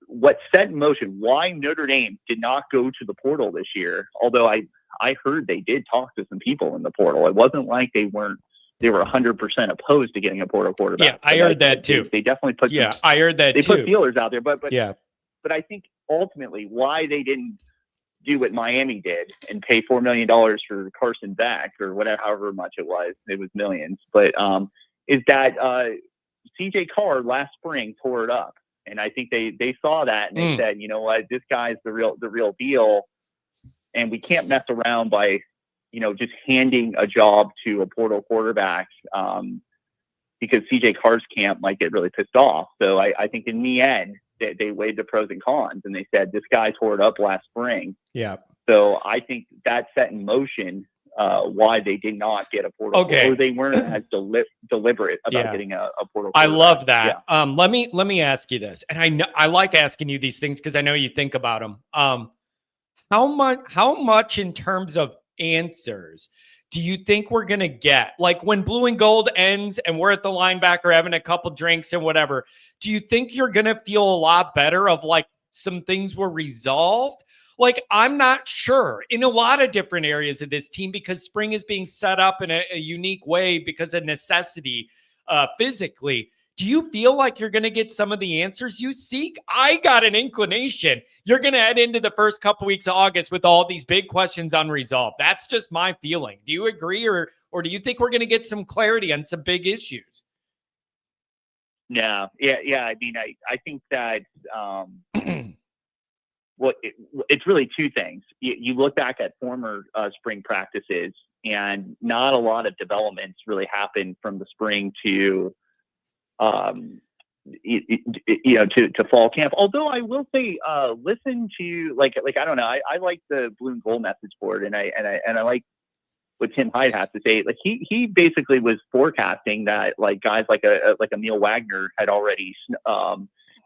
what set in motion why Notre Dame did not go to the portal this year. Although I heard they did talk to some people in the portal. It wasn't like they were 100% opposed to getting a portal quarterback. Yeah, I heard that too. They definitely put. Yeah, I heard that too. They put feelers out there, but I think ultimately why they didn't do what Miami did and pay $4 million for Carson Beck or whatever, however much it was millions. But is that CJ Carr last spring tore it up, and I think they saw that and they said, you know what, this guy's the real deal. And we can't mess around by, just handing a job to a portal quarterback because CJ Carr's camp might get really pissed off. So I think in the end, they weighed the pros and cons, and they said, this guy tore it up last spring. Yeah. So I think that set in motion why they did not get a portal. Okay. Or they weren't as deliberate about getting a portal quarterback. I love that. Yeah. Let me ask you this. And I know I like asking you these things because I know you think about them. How much in terms of answers do you think we're going to get? Like when Blue and Gold ends and we're at the linebacker having a couple drinks and whatever, do you think you're going to feel a lot better of like some things were resolved? Like, I'm not sure in a lot of different areas of this team because spring is being set up in a unique way because of necessity physically. Do you feel like you're going to get some of the answers you seek? I got an inclination you're going to head into the first couple weeks of August with all these big questions unresolved. That's just my feeling. Do you agree, or do you think we're going to get some clarity on some big issues? No, yeah. I mean, I think that it's really two things. You look back at former spring practices, and not a lot of developments really happened from the spring to to fall camp. Although I will say, listen to like I don't know. I like the Blue and Gold message board, and I like what Tim Hyde has to say. Like he basically was forecasting that like guys like Emil Wagner had already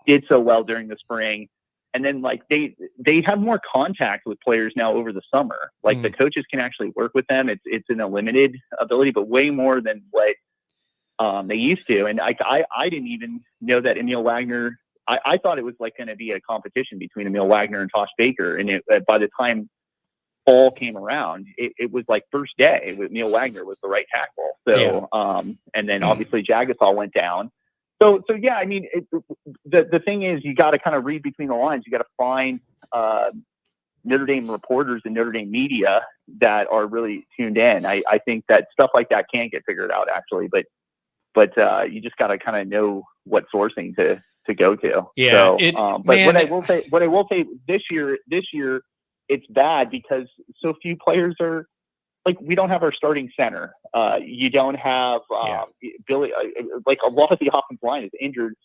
did so well during the spring, and then like they have more contact with players now over the summer. Like the coaches can actually work with them. It's in a limited ability, but way more than what they used to. And I didn't even know that Emil Wagner, I thought it was like going to be a competition between Emil Wagner and Tosh Baker. And by the time fall came around, it was like first day Emil Wagner was the right tackle. So, and then obviously Jagasol went down. So yeah, I mean, the thing is you got to kind of read between the lines. You got to find Notre Dame reporters and Notre Dame media that are really tuned in. I think that stuff like that can get figured out actually, but you just got to kind of know what sourcing to go to. Yeah. So, but what I will say this year, it's bad because so few players are like, we don't have our starting center. You don't have Billy, like a lot of the offensive line is injured.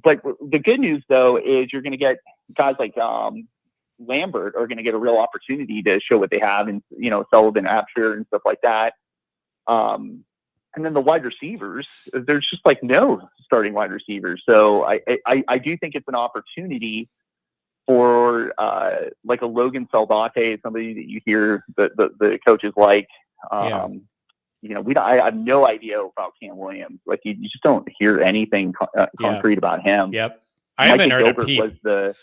But the good news though, is you're going to get guys like Lambert are going to get a real opportunity to show what they have, and, Sullivan, Apsher and stuff like that. And then the wide receivers, there's just like no starting wide receivers. So I do think it's an opportunity for like a Logan Saldate, somebody that you hear the coaches like. I have no idea about Cam Williams. Like you just don't hear anything concrete about him. Yep, I haven't heard Gilbert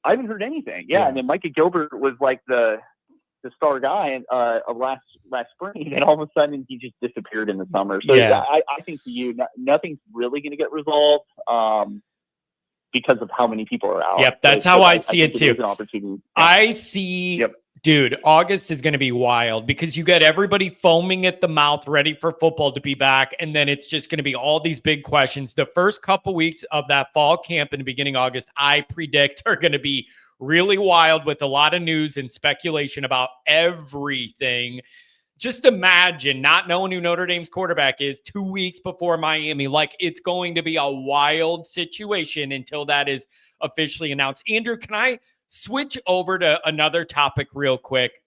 I haven't heard anything. Yeah, and then Micah Gilbert was like the star guy of last spring, and all of a sudden he just disappeared in the summer. So I think to nothing's really going to get resolved because of how many people are out. Yep, that's how I see it too. An opportunity. I see. Dude, August is going to be wild because you got everybody foaming at the mouth, ready for football to be back. And then it's just going to be all these big questions. The first couple weeks of that fall camp in the beginning of August, I predict are going to be really wild with a lot of news and speculation about everything. Just imagine not knowing who Notre Dame's quarterback is 2 weeks before Miami. Like, it's going to be a wild situation until that is officially announced. Andrew, can I switch over to another topic real quick?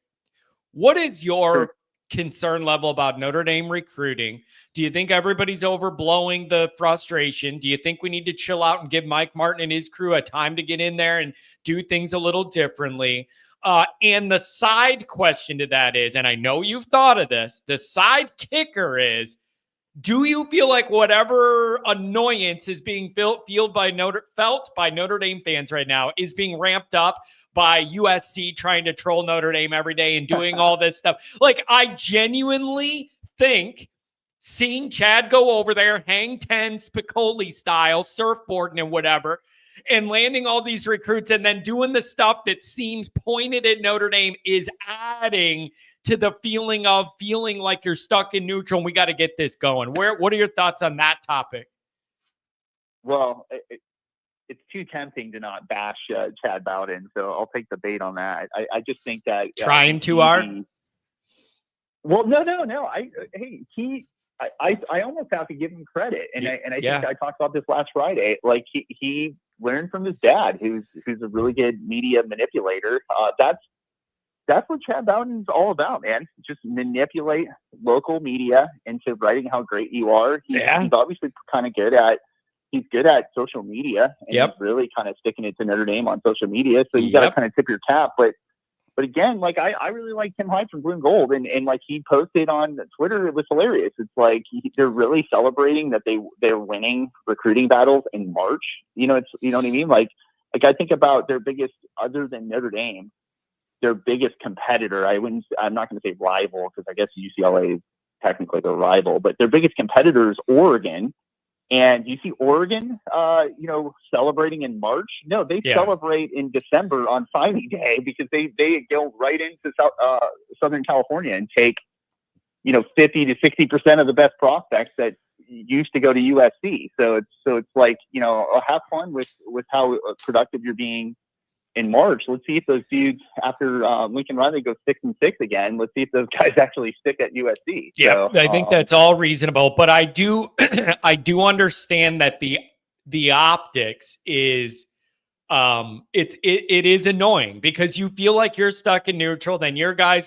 What is your concern level about Notre Dame recruiting? Do you think everybody's overblowing the frustration? Do you think we need to chill out and give Mike Martin and his crew a time to get in there and do things a little differently? And the side question to that is, and I know you've thought of this, the side kicker is, do you feel like whatever annoyance is being felt by Notre Dame fans right now is being ramped up by USC trying to troll Notre Dame every day and doing all this stuff? Like, I genuinely think seeing Chad go over there, hang 10 Spicoli style, surfboarding and whatever, and landing all these recruits and then doing the stuff that seems pointed at Notre Dame is adding to the feeling like you're stuck in neutral and we got to get this going. What are your thoughts on that topic? Well, it's too tempting to not bash Chad Bowden, so I'll take the bait on that. I just think that trying too hard. Well, no. I almost have to give him credit, and I think I talked about this last Friday. Like he learned from his dad, who's a really good media manipulator. That's what Chad Bowden's all about, man. Just manipulate local media into writing how great you are. He's obviously kind of good at social media, and he's really kind of sticking it to Notre Dame on social media. So you got to kind of tip your cap. But But again, like I really like Tim Hyde from Blue and Gold, and like he posted on Twitter, it was hilarious. It's like they're really celebrating that they're winning recruiting battles in March. You know what I mean? Like I think about their biggest, other than Notre Dame, their biggest competitor. I'm not going to say rival because I guess UCLA is technically their rival, but their biggest competitor is Oregon. And you see Oregon, celebrating in March. No, they celebrate in December on signing day because they go right into Southern California and take, 50 to 60% of the best prospects that used to go to USC. So it's like, have fun with how productive you're being in March. Let's see if those dudes, after Lincoln Riley goes 6-6 again, let's see if those guys actually stick at USC. Yeah, so, I think that's all reasonable, but I do understand that the optics is it is annoying because you feel like you're stuck in neutral, then your guy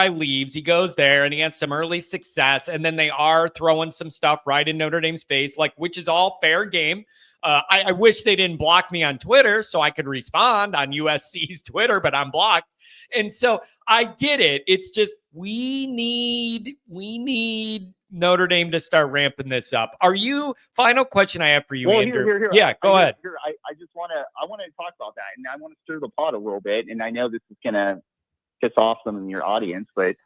leaves, he goes there and he has some early success, and then they are throwing some stuff right in Notre Dame's face, like, which is all fair game. I wish they didn't block me on Twitter so I could respond on USC's Twitter, but I'm blocked. And so I get it. It's just we need Notre Dame to start ramping this up. Final question I have for you, Andrew. Here. Yeah, go ahead. I want to talk about that, and I want to stir the pot a little bit. And I know this is going to piss off some in your audience, but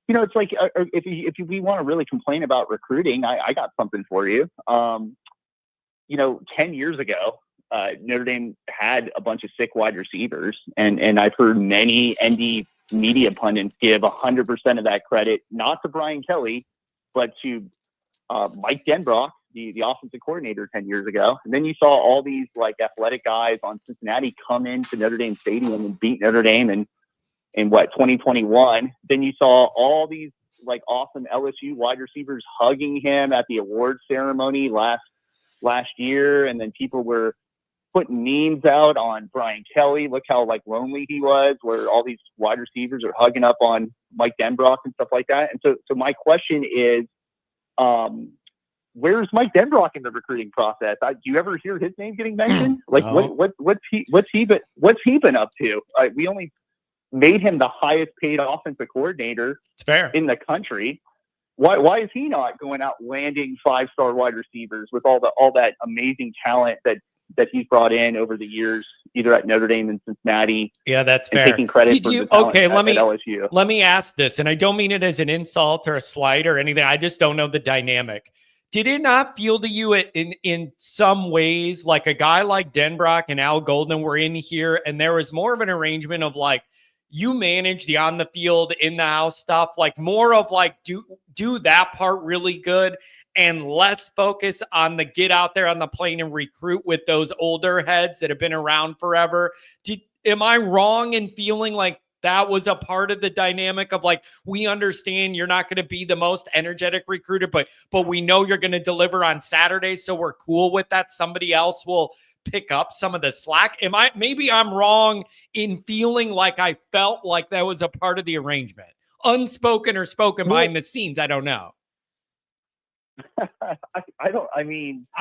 it's like if we want to really complain about recruiting, I got something for you. 10 years ago, Notre Dame had a bunch of sick wide receivers, and I've heard many ND media pundits give 100% of that credit, not to Brian Kelly, but to Mike Denbrock, the offensive coordinator 10 years ago. And then you saw all these like athletic guys on Cincinnati come into Notre Dame Stadium and beat Notre Dame in 2021. Then you saw all these like awesome LSU wide receivers hugging him at the awards ceremony last year, and then people were putting memes out on Brian Kelly. Look how like lonely he was, where all these wide receivers are hugging up on Mike Denbrock and stuff like that. And so my question is, where's Mike Denbrock in the recruiting process? Do you ever hear his name getting mentioned? Like no. What's he been up to? We only made him the highest paid offensive coordinator in the country. Why is he not going out landing 5-star wide receivers with all that amazing talent that he's brought in over the years, either at Notre Dame and Cincinnati? Yeah, that's fair. Taking credit for the talent at LSU. Let me ask this, and I don't mean it as an insult or a slight or anything. I just don't know the dynamic. Did it not feel to you in some ways like a guy like Denbrock and Al Golden were in here, and there was more of an arrangement of like, you manage the on the field, in the house stuff, like more of like do that part really good and less focus on the get out there on the plane and recruit with those older heads that have been around forever. Am I wrong in feeling like that was a part of the dynamic of like, we understand you're not going to be the most energetic recruiter, but we know you're going to deliver on Saturdays, so we're cool with that. Somebody else will pick up some of the slack. Maybe I'm wrong in feeling like I felt like that was a part of the arrangement, unspoken or spoken behind the scenes. I don't know. I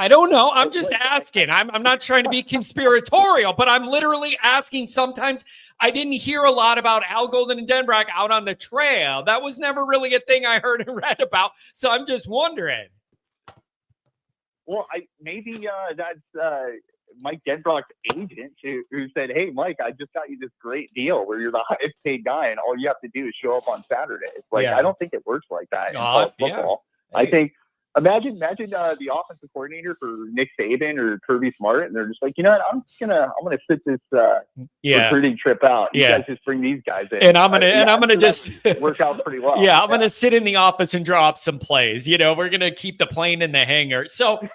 don't know. I'm just asking. I'm not trying to be conspiratorial, but I'm literally asking. Sometimes I didn't hear a lot about Al Golden and Denbrock out on the trail. That was never really a thing I heard and read about. So I'm just wondering. Well, maybe that's Mike Denbrock's agent who said, "Hey, Mike, I just got you this great deal where you're the highest paid guy, and all you have to do is show up on Saturdays." Like, I don't think it works like that in college football. Yeah. I think imagine the offensive coordinator for Nick Saban or Kirby Smart, and they're just like, you know what, I'm gonna sit this recruiting trip out. You guys just bring these guys in, and I'm gonna just work out pretty well. I'm gonna sit in the office and draw up some plays. We're gonna keep the plane in the hangar. So, dude,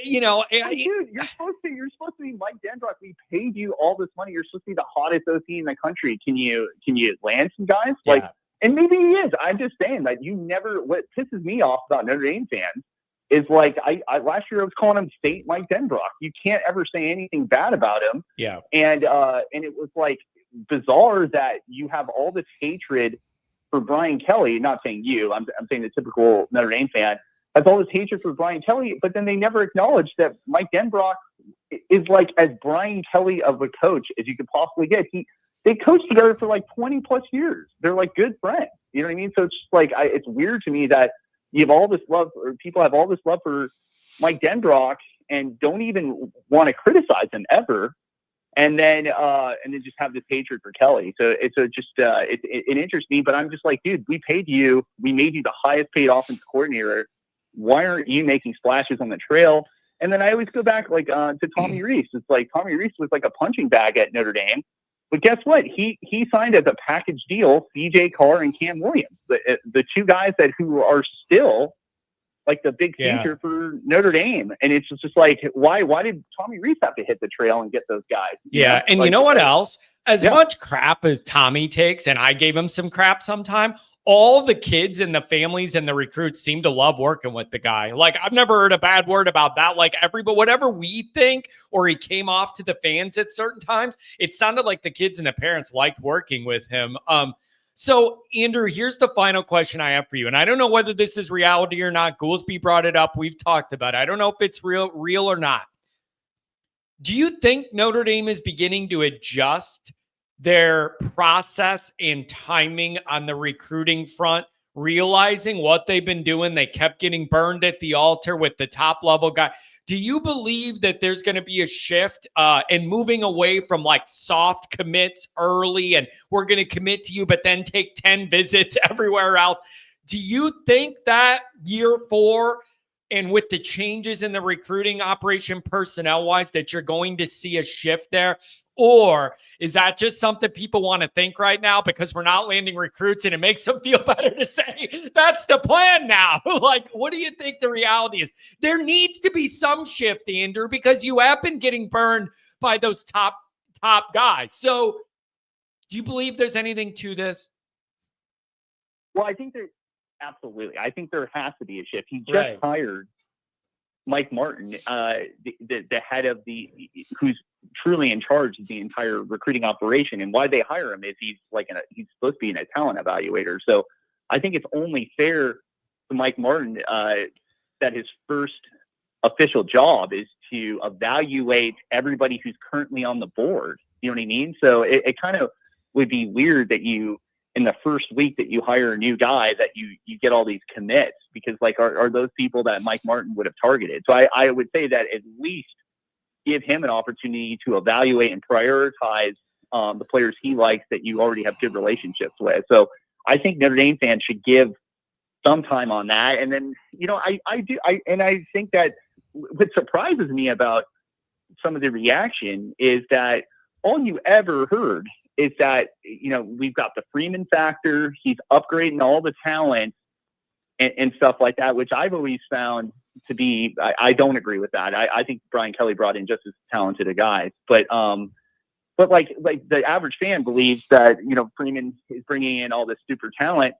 you're supposed to be Mike Denbrock. We paid you all this money. You're supposed to be the hottest OC in the country. Can you land some guys? Like. And maybe he is. I'm just saying that what pisses me off about Notre Dame fans is like, I last year I was calling him State Mike Denbrock. You can't ever say anything bad about him. Yeah. And it was like bizarre that you have all this hatred for Brian Kelly. Not saying you, I'm saying the typical Notre Dame fan has all this hatred for Brian Kelly, but then they never acknowledge that Mike Denbrock is like as Brian Kelly of a coach as you could possibly get. they coached together for like 20 plus years. They're like good friends. You know what I mean? So it's just like, it's weird to me that you have all this love, or people have all this love for Mike Denbrock and don't even want to criticize him ever. And then just have this hatred for Kelly. So it interests me, but I'm just like, dude, we paid you. We made you the highest paid offensive coordinator. Why aren't you making splashes on the trail? And then I always go back to Tommy Rees. It's like Tommy Rees was like a punching bag at Notre Dame. But guess what? He signed as a package deal CJ Carr and Cam Williams, the two guys who are still like the big future for Notre Dame. And it's just like, why did Tommy Rees have to hit the trail and get those guys? Yeah. And you know what else? As much crap as Tommy takes, and I gave him some crap sometime, all the kids and the families and the recruits seem to love working with the guy. Like, I've never heard a bad word about that. Like, everybody, whatever we think, or he came off to the fans at certain times, it sounded like the kids and the parents liked working with him. So, Andrew, here's the final question I have for you. And I don't know whether this is reality or not. Goolsby brought it up. We've talked about it. I don't know if it's real or not. Do you think Notre Dame is beginning to adjust their process and timing on the recruiting front, realizing what they've been doing? They kept getting burned at the altar with the top level guy. Do you believe that there's going to be a shift and moving away from like soft commits early and we're going to commit to you, but then take 10 visits everywhere else? Do you think that year 4 and with the changes in the recruiting operation personnel wise that you're going to see a shift there? Or is that just something people want to think right now because we're not landing recruits and it makes them feel better to say that's the plan now? Like, what do you think the reality is? There needs to be some shift, Andrew, because you have been getting burned by those top guys. So do you believe there's anything to this? Well, I think absolutely. I think there has to be a shift. He just hired Mike Martin, the head of who's truly in charge of the entire recruiting operation. And why they hire him is he's supposed to be a talent evaluator. So I think it's only fair to Mike Martin that his first official job is to evaluate everybody who's currently on the board. You know what I mean? So it kind of would be weird that in the first week that you hire a new guy, that you get all these commits, because are those people that Mike Martin would have targeted? So I would say that at least give him an opportunity to evaluate and prioritize the players he likes that you already have good relationships with. So I think Notre Dame fans should give some time on that. And then, I think that what surprises me about some of the reaction is that all you ever heard is that, we've got the Freeman factor. He's upgrading all the talent and stuff like that, which I've always found to be, I don't agree with that. I think Brian Kelly brought in just as talented a guy, but like the average fan believes that, Freeman is bringing in all this super talent.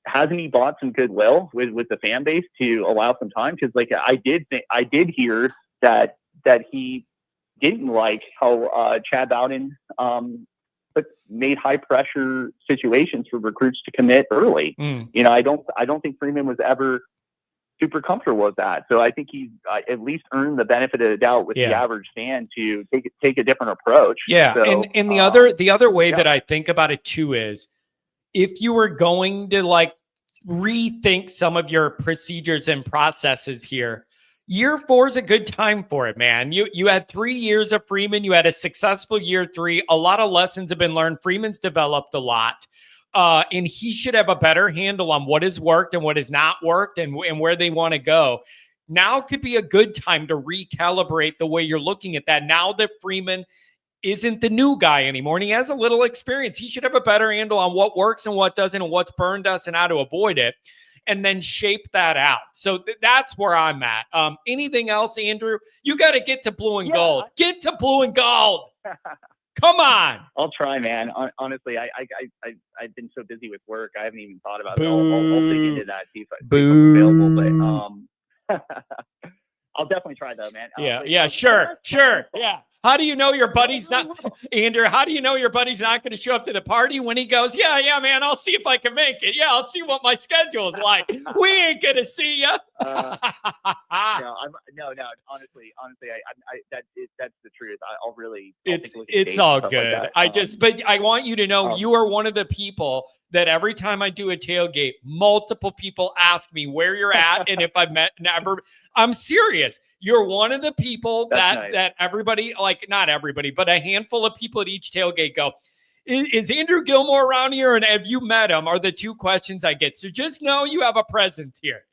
Hasn't he bought some goodwill with the fan base to allow some time? Because I did hear that he didn't like how Chad Bowden but made high pressure situations for recruits to commit early. I don't think Freeman was ever super comfortable with that. So I think he's at least earned the benefit of the doubt with the average fan to take a different approach. Yeah. So, and the other way that I think about it too is, if you were going to rethink some of your procedures and processes here, year 4 is a good time for it, man. You had 3 years of Freeman. You had a successful year 3. A lot of lessons have been learned. Freeman's developed a lot. And he should have a better handle on what has worked and what has not worked and where they want to go. Now could be a good time to recalibrate the way you're looking at that. Now that Freeman isn't the new guy anymore and he has a little experience, he should have a better handle on what works and what doesn't and what's burned us and how to avoid it, and then shape that out. So that's where I'm at. Anything else, Andrew? You got to get to blue and gold. Get to blue and gold. Come on. I'll try, man. Honestly, I've been so busy with work, I haven't even thought about it. I'll dig into that, see if I'm available. But I'll definitely try, though, man. Sure. Yeah. How do you know your buddy's not, Andrew, how do you know your buddy's not going to show up to the party when he goes, yeah, man, I'll see if I can make it. Yeah, I'll see what my schedule is like. We ain't going to see you. No, honestly, that's the truth. I'll really, it's all good. Like but I want you to know you are one of the people that every time I do a tailgate, multiple people ask me where you're at and if I've met. I'm serious. You're one of the people that everybody, like not everybody, but a handful of people at each tailgate go, is Andrew Gilmore around here? And have you met him? Are the two questions I get. So just know you have a presence here.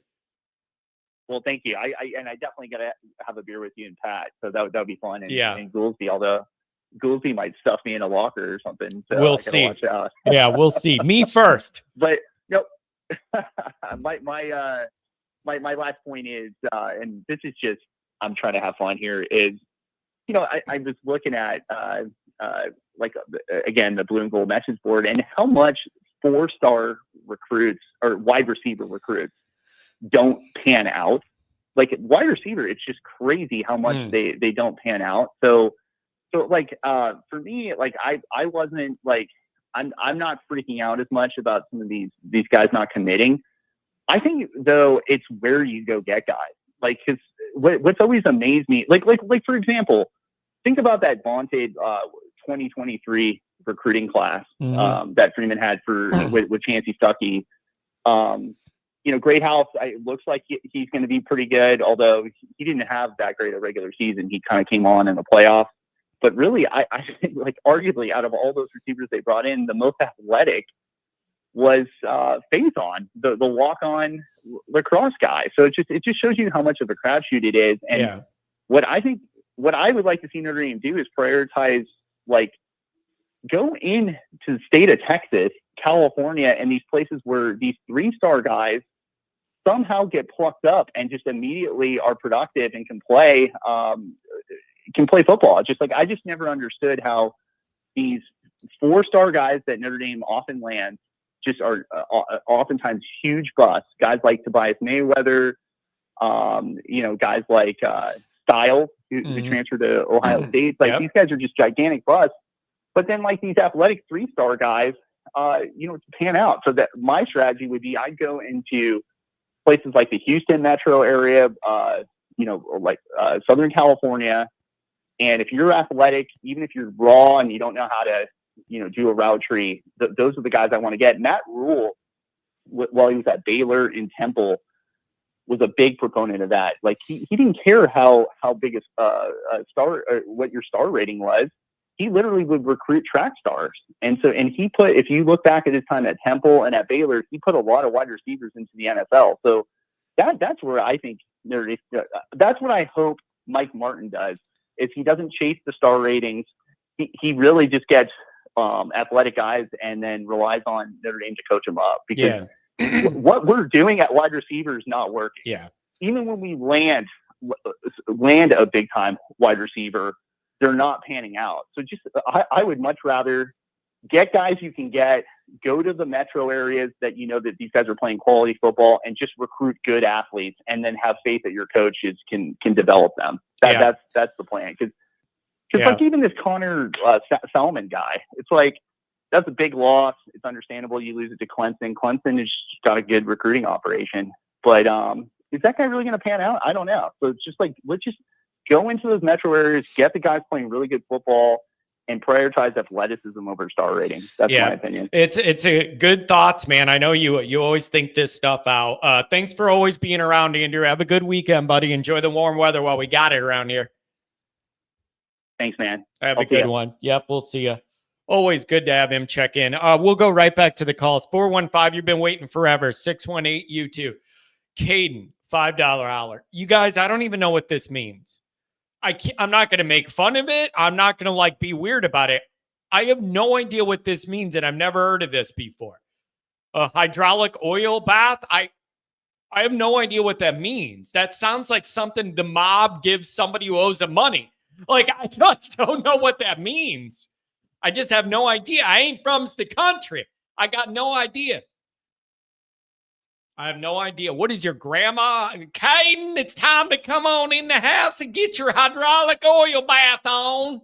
Well, thank you. I definitely got to have a beer with you and Pat. So that would be fun. And, yeah. And Goolsby, although Goolsby might stuff me in a locker or something. So we'll see. Yeah, we'll see. Me first. But my last point is, and this is just, I'm trying to have fun here, is, I was looking at, again, the blue and gold message board and how much 4-star recruits or wide receiver recruits don't pan out. Like wide receiver, it's just crazy how much they don't pan out. So for me, like I wasn't like, I'm not freaking out as much about some of these guys not committing. I think though it's where you go get guys. Like, cause what's always amazed me, like for example, think about that vaunted 2023 recruiting class that Freeman had with Chancey Stuckey. Great House. It looks like he's going to be pretty good, although he didn't have that great a regular season. He kind of came on in the playoffs. But really, I think, like, arguably, out of all those receivers they brought in, the most athletic was Faison, the walk-on lacrosse guy. So it just shows you how much of a crapshoot it is. And what I would like to see Notre Dame do is prioritize, like, go into the state of Texas, California, and these places where these 3-star guys somehow get plucked up and just immediately are productive and can play football. It's just like, I just never understood how these 4-star guys that Notre Dame often lands just are oftentimes huge busts. Guys like Tobias Mayweather, guys like Styles, who transferred to Ohio State. Like these guys are just gigantic busts. But then like these athletic 3-star guys, to pan out. So that my strategy would be, I'd go into places like the Houston metro area, Southern California. And if you're athletic, even if you're raw and you don't know how to, do a route tree, those are the guys I want to get. Matt Rule, while he was at Baylor and Temple, was a big proponent of that. Like he didn't care how big a star or what your star rating was. He literally would recruit track stars. And he put, if you look back at his time at Temple and at Baylor, he put a lot of wide receivers into the NFL. So that's where I think that's what I hope Mike Martin does, is he doesn't chase the star ratings. He really just gets athletic guys and then relies on Notre Dame to coach them up, because what we're doing at wide receiver is not working. Yeah. Even when we land a big time wide receiver, they're not panning out. So I would much rather get guys you can get, go to the metro areas that that these guys are playing quality football, and just recruit good athletes, and then have faith that your coaches can develop them. That's the plan. Because like even this Connor Salmon guy, it's like, that's a big loss. It's understandable. You lose it to Clemson. Clemson has got a good recruiting operation, but is that guy really going to pan out? I don't know. So it's just like, let's just go into those metro areas, get the guys playing really good football, and prioritize athleticism over star rating. That's my opinion. It's a good thoughts, man. I know you always think this stuff out. Thanks for always being around, Andrew. Have a good weekend, buddy. Enjoy the warm weather while we got it around here. Thanks, man. Have a good one. Yep, we'll see you. Always good to have him check in. We'll go right back to the calls. 415, you've been waiting forever. 618, you too. Caden, $5 hour. You guys, I don't even know what this means. I'm not going to make fun of it. I'm not going to be weird about it. I have no idea what this means, and I've never heard of this before. A hydraulic oil bath. I have no idea what that means. That sounds like something the mob gives somebody who owes them money. I just don't know what that means. I just have no idea. I ain't from the country. I got no idea. I have no idea. What is your grandma? Caden, it's time to come on in the house and get your hydraulic oil bath on.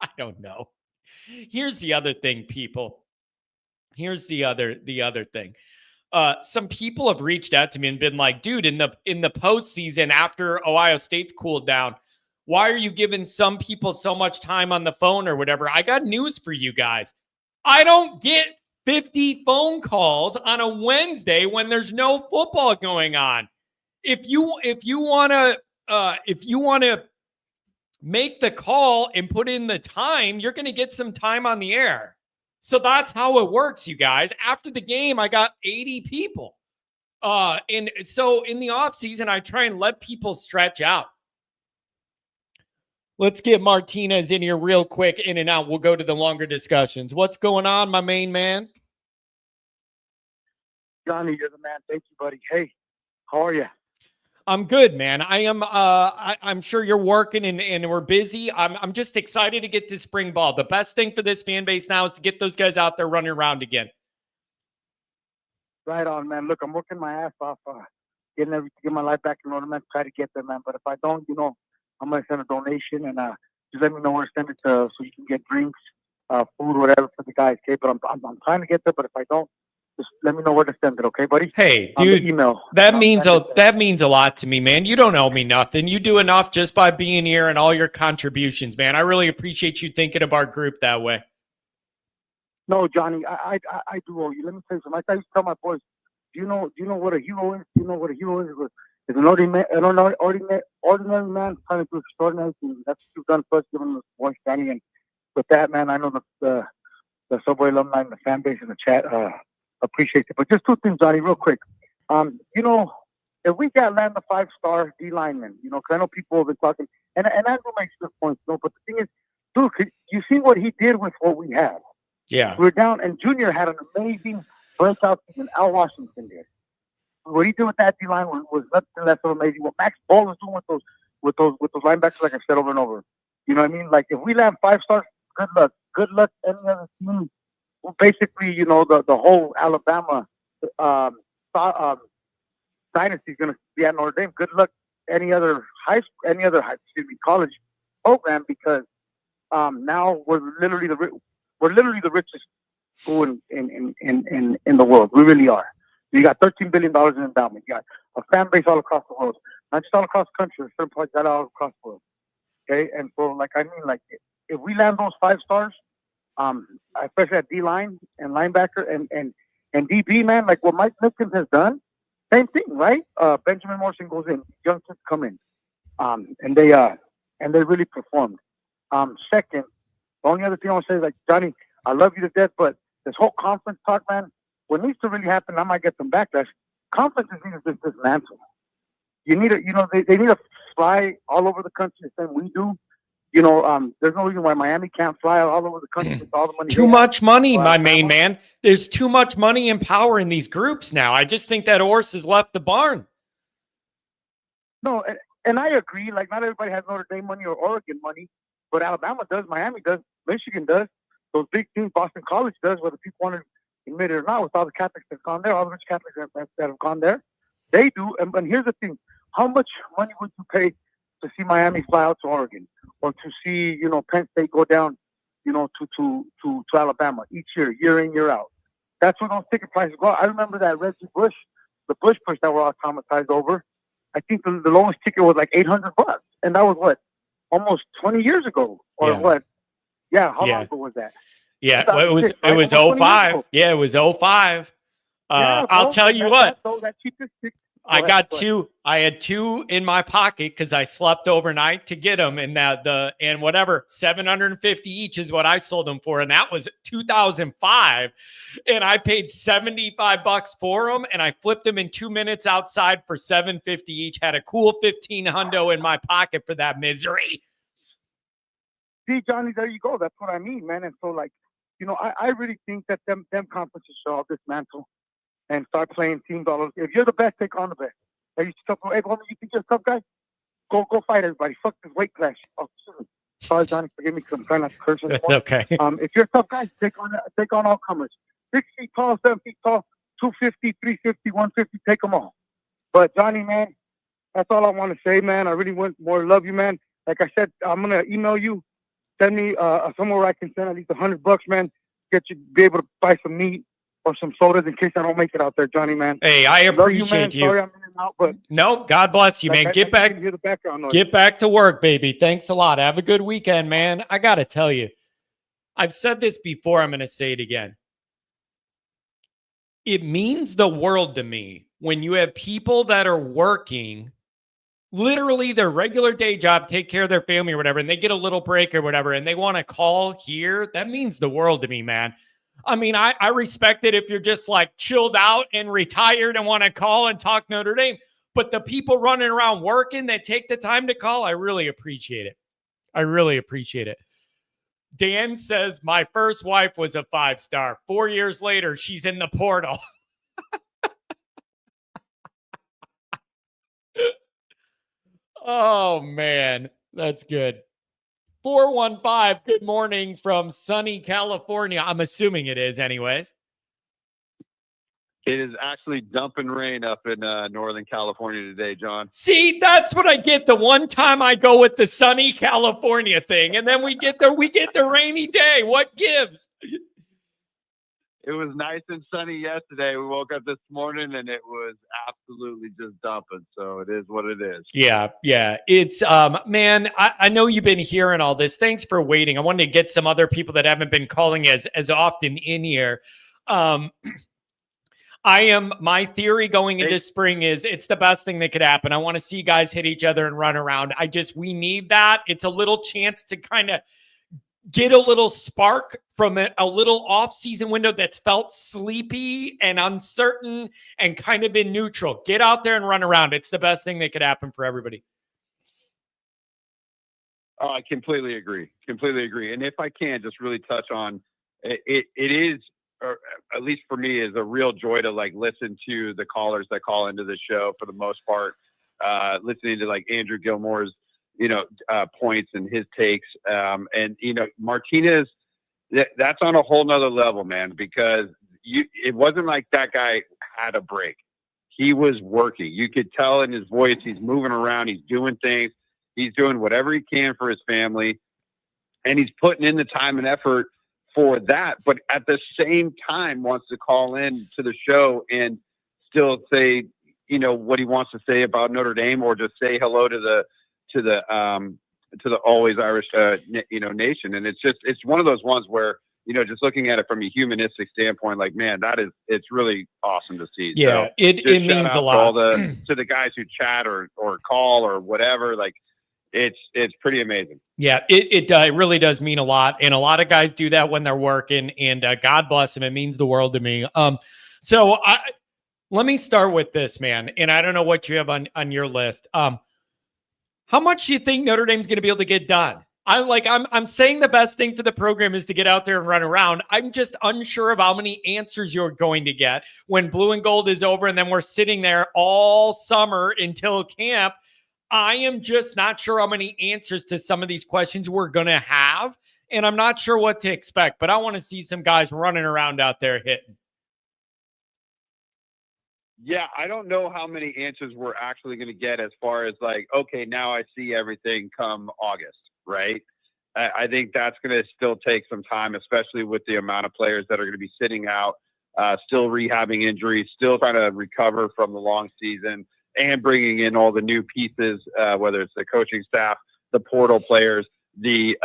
I don't know. Here's the other thing, people. Here's the other thing. Some people have reached out to me and been like, dude, in the postseason after Ohio State's cooled down, why are you giving some people so much time on the phone or whatever? I got news for you guys. I don't get 50 phone calls on a Wednesday when there's no football going on. If you want to make the call and put in the time, you're going to get some time on the air. So that's how it works, you guys. After the game, I got 80 people. And so in the off season, I try and let people stretch out. Let's get Martinez in here real quick, in and out. We'll go to the longer discussions. What's going on, my main man? Johnny, you're the man. Thank you, buddy. Hey, how are you? I'm good, man. I am. I'm sure you're working and we're busy. I'm just excited to get to spring ball. The best thing for this fan base now is to get those guys out there running around again. Right on, man. Look, I'm working my ass off, getting my life back in order, man. Try to get there, man. But if I don't, I'm gonna send a donation and just let me know where to send it to, so you can get drinks, food, whatever for the guys. Okay, but I'm trying to get there. But if I don't, just let me know where to send it, okay, buddy? Hey, dude, email. that means a lot to me, man. You don't owe me nothing. You do enough just by being here and all your contributions, man. I really appreciate you thinking of our group that way. No, Johnny, I do owe you. Let me tell you something. I used to tell my boys, do you know what a hero is? Do you know what a hero is? It's an ordinary man trying to do extraordinary things. That's what you've done for us, giving us voice, Johnny. And with that, man, I know the Subway alumni and the fan base in the chat appreciate it. But just two things, Johnny, real quick. If we got land the 5-star D lineman, because I know people have been talking, and Andrew makes good points, but the thing is, dude, you see what he did with what we have? Yeah. We're down, and Junior had an amazing breakout season. Al Washington did. What he did with that D line was nothing less of amazing. What Max Ball was doing with those linebackers, like I said over and over. You know what I mean? Like, if we land 5 stars, good luck. Good luck any other team. Well, basically, the whole Alabama dynasty is going to be at Notre Dame. Good luck any other college program, because now we're literally the richest school in the world. We really are. You got $13 billion in endowment. You got a fan base all across the world, not just all across the country. Certain parts got all across the world. Okay, and so if we land those 5 stars. Especially at D-line and linebacker and DB, man, like what Mike Nickens has done, same thing, right? Benjamin Morrison goes in, young kids come in, and they really performed. Second, the only other thing I want to say is, like, Johnny, I love you to death, but this whole conference talk, man, what needs to really happen, I might get some backlash. Conferences need to dismantle. You need they need to fly all over the country the same we do. There's no reason why Miami can't fly all over the country with all the money. Too much money, my main man. There's too much money and power in these groups now. I just think that horse has left the barn. No, and I agree. Like, not everybody has Notre Dame money or Oregon money, but Alabama does, Miami does, Michigan does. Those big teams, Boston College does, whether people want to admit it or not, with all the Catholics that have gone there, all the rich Catholics that have gone there, they do. And here's the thing. How much money would you pay to see Miami fly out to Oregon, or to see, Penn State go down, to Alabama each year in, year out? That's where those ticket prices go. I remember that Reggie Bush, the Bush push that we're all traumatized over. I think the lowest ticket was like $800, and that was what, almost 20 years ago, or what? Yeah, how long ago was that? Yeah, it was 05. Yeah, it was 05. I'll tell you what. That cheapest ticket. I had 2 in my pocket because I slept overnight to get them, and and whatever, 750 each is what I sold them for, and that was 2005, and I paid $75 for them, and I flipped them in 2 minutes outside for $750 each. Had a cool 15 hundo in my pocket for that misery. See, Johnny, there you go. That's what I mean, man. And so, like, I really think that them conferences should all dismantle and start playing team dollars. If you're the best, take on the best. I used to tell people, hey, you think you're a tough guy? Go fight everybody. Fuck this weight clash. Oh, sorry, Johnny, forgive me because I'm trying not to curse. That's okay. If you're a tough guy, take on all comers. 6 feet tall, 7 feet tall, 250, 350, 150, take them all. But Johnny, man, that's all I want to say, man. I really want more love you, man. Like I said, I'm gonna email you. Send me somewhere where I can send at least $100, man. Be able to buy some meat or some sodas in case I don't make it out there, Johnny, man. Hey, I appreciate you. Sorry I'm in and out, but no, God bless you, man. Get back. Hear the background noise. Get back to work, baby. Thanks a lot. Have a good weekend, man. I gotta tell you, I've said this before. I'm gonna say it again. It means the world to me when you have people that are working literally their regular day job, take care of their family or whatever, and they get a little break or whatever, and they want to call here. That means the world to me, man. I mean, I respect it if you're just like chilled out and retired and want to call and talk Notre Dame. But the people running around working that take the time to call, I really appreciate it. I really appreciate it. Dan says, my first wife was a 5-star. 4 years later, she's in the portal. Oh, man. That's good. 415, good morning from sunny California. I'm assuming it is anyways. It is actually dumping rain up in Northern California today, John. See, that's what I get the one time I go with the sunny California thing, and then we get the rainy day. What gives? It was nice and sunny yesterday. We woke up this morning and it was absolutely just dumping. So it is what it is. Yeah. It's man, I know you've been hearing all this. Thanks for waiting. I wanted to get some other people that haven't been calling as often in here. My theory going into spring is it's the best thing that could happen. I want to see guys hit each other and run around. We need that. It's a little chance to kind of get a little spark from a little off-season window that's felt sleepy and uncertain and kind of been neutral. Get out there and run around. It's the best thing that could happen for everybody. Oh, I completely agree. And if I can just really touch on it is, or at least for me, is a real joy to like listen to the callers that call into the show for the most part, listening to like Andrew Gilmore's, points and his takes. And, Martinez, that's on a whole nother level, man, because it wasn't like that guy had a break. He was working. You could tell in his voice, he's moving around, he's doing things, he's doing whatever he can for his family, and he's putting in the time and effort for that. But at the same time, wants to call in to the show and still say, what he wants to say about Notre Dame, or just say hello to the always Irish, nation. And it's one of those ones where, just looking at it from a humanistic standpoint, like, man, it's really awesome to see. Yeah. So it means a lot to the guys who chat or call or whatever. Like it's pretty amazing. Yeah, it really does mean a lot. And a lot of guys do that when they're working, and God bless them. It means the world to me. So let me start with this, man. And I don't know what you have on your list. How much do you think Notre Dame's going to be able to get done? I'm saying the best thing for the program is to get out there and run around. I'm just unsure of how many answers you're going to get when Blue and Gold is over, and then we're sitting there all summer until camp. I am just not sure how many answers to some of these questions we're going to have, and I'm not sure what to expect, but I want to see some guys running around out there hitting. Yeah, I don't know how many answers we're actually going to get as far as like, okay, now I see everything come August, right? I think that's going to still take some time, especially with the amount of players that are going to be sitting out, still rehabbing injuries, still trying to recover from the long season, and bringing in all the new pieces, whether it's the coaching staff, the portal players, the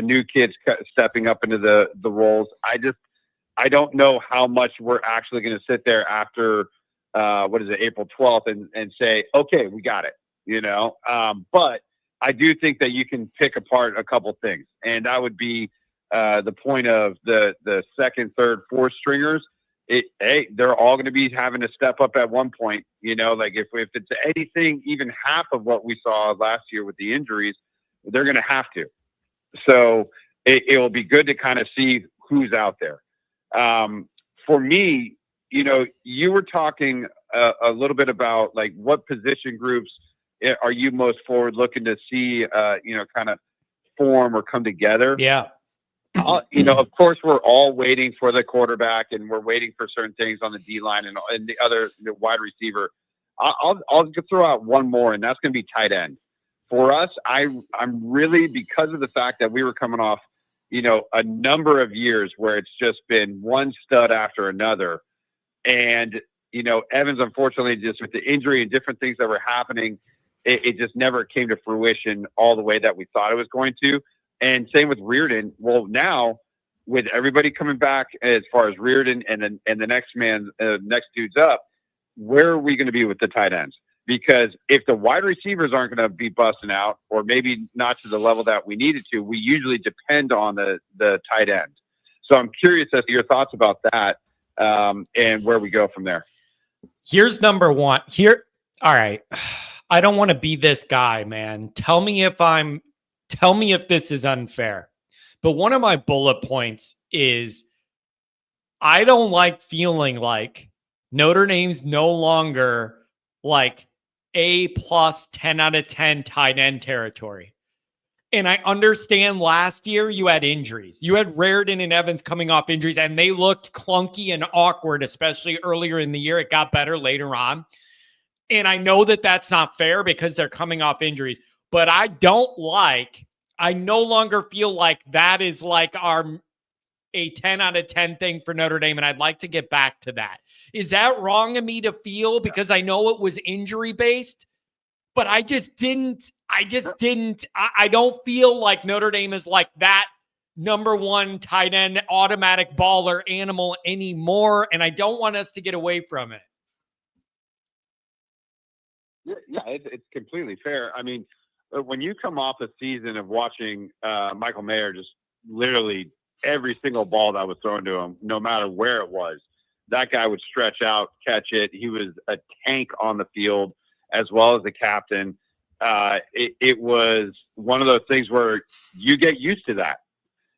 new kids stepping up into the roles. I don't know how much we're actually going to sit there after April 12th and say, okay, we got it, but I do think that you can pick apart a couple things, and that would be the point of the second, third, fourth stringers. They're all going to be having to step up at one point, like if it's anything, even half of what we saw last year with the injuries, they're going to have to. So it will be good to kind of see who's out there. For me, you were talking a little bit about like what position groups are you most forward looking to see, kind of form or come together? Yeah. Of course, we're all waiting for the quarterback, and we're waiting for certain things on the D line and the other wide receiver. I'll throw out one more, and that's going to be tight end. For us, I'm really, because of the fact that we were coming off, a number of years where it's just been one stud after another, and Evans, unfortunately, just with the injury and different things that were happening, it just never came to fruition all the way that we thought it was going to. And same with Reardon. Well, now with everybody coming back as far as Reardon and the next dude's up, where are we going to be with the tight ends? Because if the wide receivers aren't going to be busting out, or maybe not to the level that we needed to, we usually depend on the tight end. So I'm curious as to your thoughts about that, and where we go from there. Here's number one. All right. I don't want to be this guy, man. Tell me if this is unfair. But one of my bullet points is I don't like feeling like Notre Dame's no longer like A+ 10 out of 10 tight end territory. And I understand last year you had injuries. You had Reardon and Evans coming off injuries, and they looked clunky and awkward, especially earlier in the year. It got better later on. And I know that that's not fair because they're coming off injuries. But I no longer feel like that is like a 10 out of 10 thing for Notre Dame. And I'd like to get back to that. Is that wrong of me to feel? Because I know it was injury based, but I don't feel like Notre Dame is like that number one tight end automatic baller animal anymore. And I don't want us to get away from it. Yeah, it's completely fair. I mean, when you come off a season of watching Michael Mayer just literally every single ball that was thrown to him, no matter where it was, that guy would stretch out, catch it. He was a tank on the field as well as the captain. It was one of those things where you get used to that.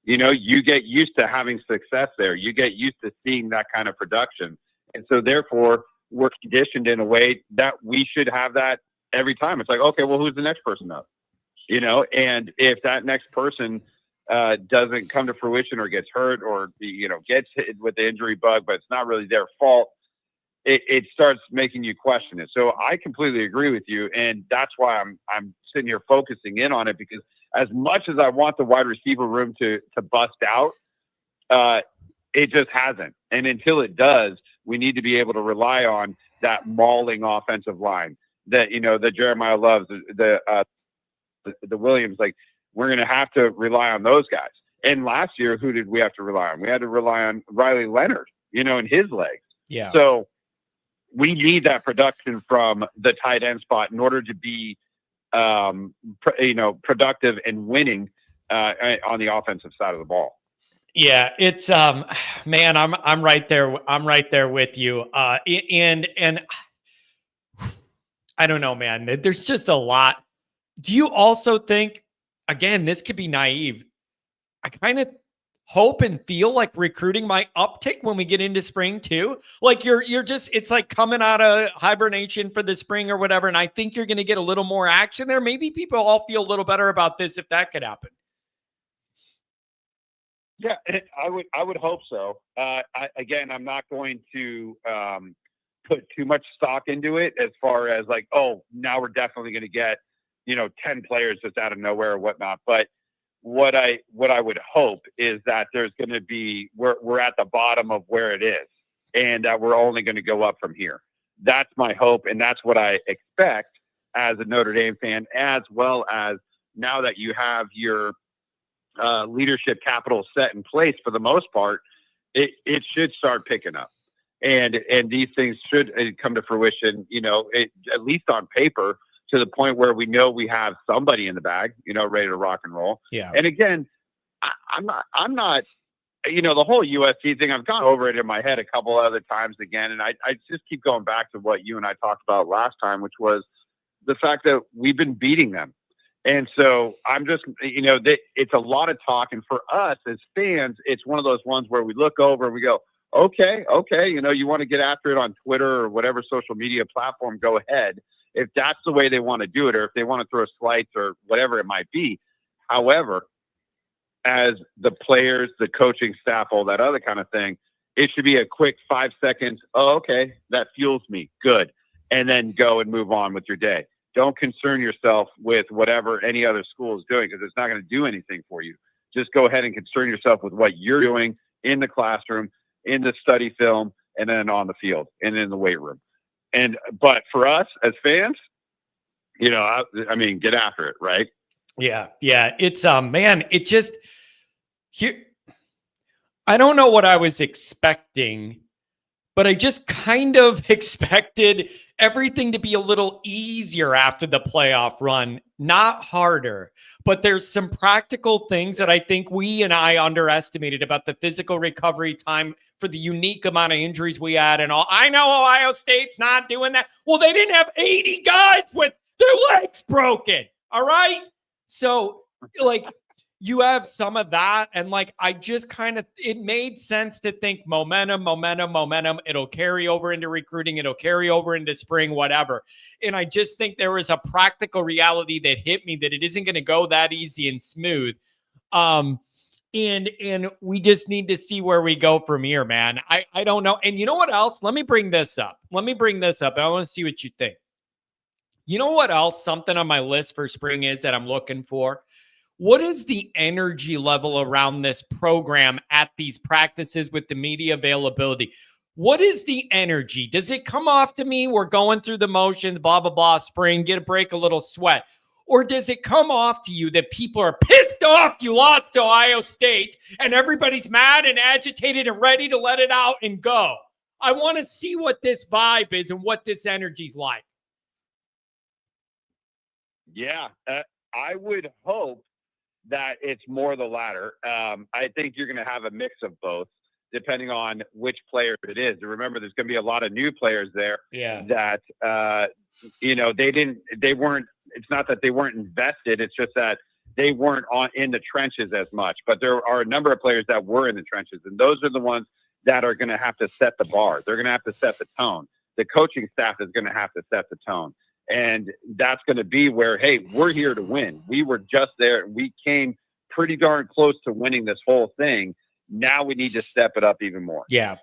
You get used to having success there. You get used to seeing that kind of production. And so therefore, we're conditioned in a way that we should have that every time. It's like, okay, well, who's the next person up? And if that next person doesn't come to fruition or gets hurt or, gets hit with the injury bug, but it's not really their fault, it starts making you question it. So I completely agree with you. And that's why I'm sitting here focusing in on it, because as much as I want the wide receiver room to bust out, it just hasn't. And until it does, we need to be able to rely on that mauling offensive line that, that Jeremiah loves, the Williams. Like, we're going to have to rely on those guys. And last year, who did we have to rely on? We had to rely on Riley Leonard, and his legs. Yeah. So we need that production from the tight end spot in order to be, productive and winning on the offensive side of the ball. Yeah, it's man, I'm right there. I'm right there with you. And I don't know, man. There's just a lot. Do you also think, again, this could be naive, I kind of hope and feel like recruiting might uptick when we get into spring too? Like you're just, it's like coming out of hibernation for the spring or whatever. And I think you're going to get a little more action there. Maybe people all feel a little better about this if that could happen. Yeah, I would hope so. I'm not going to put too much stock into it as far as like, oh, now we're definitely going to get, 10 players just out of nowhere or whatnot. But what I would hope is that there's going to be, we're at the bottom of where it is, and that we're only going to go up from here. That's my hope, and that's what I expect as a Notre Dame fan, as well as now that you have your leadership capital set in place for the most part, it should start picking up, and these things should come to fruition, at least on paper, to the point where we know we have somebody in the bag, ready to rock and roll. Yeah. And again, I'm not, the whole USC thing, I've gone over it in my head a couple other times again. And I just keep going back to what you and I talked about last time, which was the fact that we've been beating them. And so I'm just, it's a lot of talk. And for us as fans, it's one of those ones where we look over and we go, okay, you want to get after it on Twitter or whatever social media platform, go ahead. If that's the way they want to do it, or if they want to throw slights or whatever it might be. However, as the players, the coaching staff, all that other kind of thing, it should be a quick 5 seconds. Oh, okay, that fuels me. Good. And then go and move on with your day. Don't concern yourself with whatever any other school is doing because it's not going to do anything for you. Just go ahead and concern yourself with what you're doing in the classroom, in the study film, and then on the field and in the weight room. But for us as fans, I mean, get after it, right? Yeah. It's man, it just here. I don't know what I was expecting, but I just kind of expected everything to be a little easier after the playoff run, not harder. But there's some practical things that I think we and I underestimated about the physical recovery time for the unique amount of injuries we had and all. I know Ohio State's not doing that. Well, they didn't have 80 guys with their legs broken. All right. So, you have some of that. And I just it made sense to think momentum. It'll carry over into recruiting. It'll carry over into spring, whatever. And I just think there was a practical reality that hit me that it isn't going to go that easy and smooth. And we just need to see where we go from here, man. I don't know. And you know what else? Let me bring this up. And I want to see what you think. You know what else? Something on my list for spring is that I'm looking for. What is the energy level around this program at these practices with the media availability? What is the energy? Does it come off to me? We're going through the motions, blah, blah, blah, spring, get a break, a little sweat. Or does it come off to you that people are pissed off you lost to Ohio State and everybody's mad and agitated and ready to let it out and go? I want to see what this vibe is and what this energy's like. Yeah, I would hope that it's more the latter. I think you're going to have a mix of both, depending on which player it is. Remember, there's going to be a lot of new players there. Yeah. That they weren't. It's not that they weren't invested. It's just that they weren't in the trenches as much. But there are a number of players that were in the trenches, and those are the ones that are going to have to set the bar. They're going to have to set the tone. The coaching staff is going to have to set the tone. And that's going to be where, hey, we're here to win. We were just there. We came pretty darn close to winning this whole thing. Now we need to step it up even more. Yeah.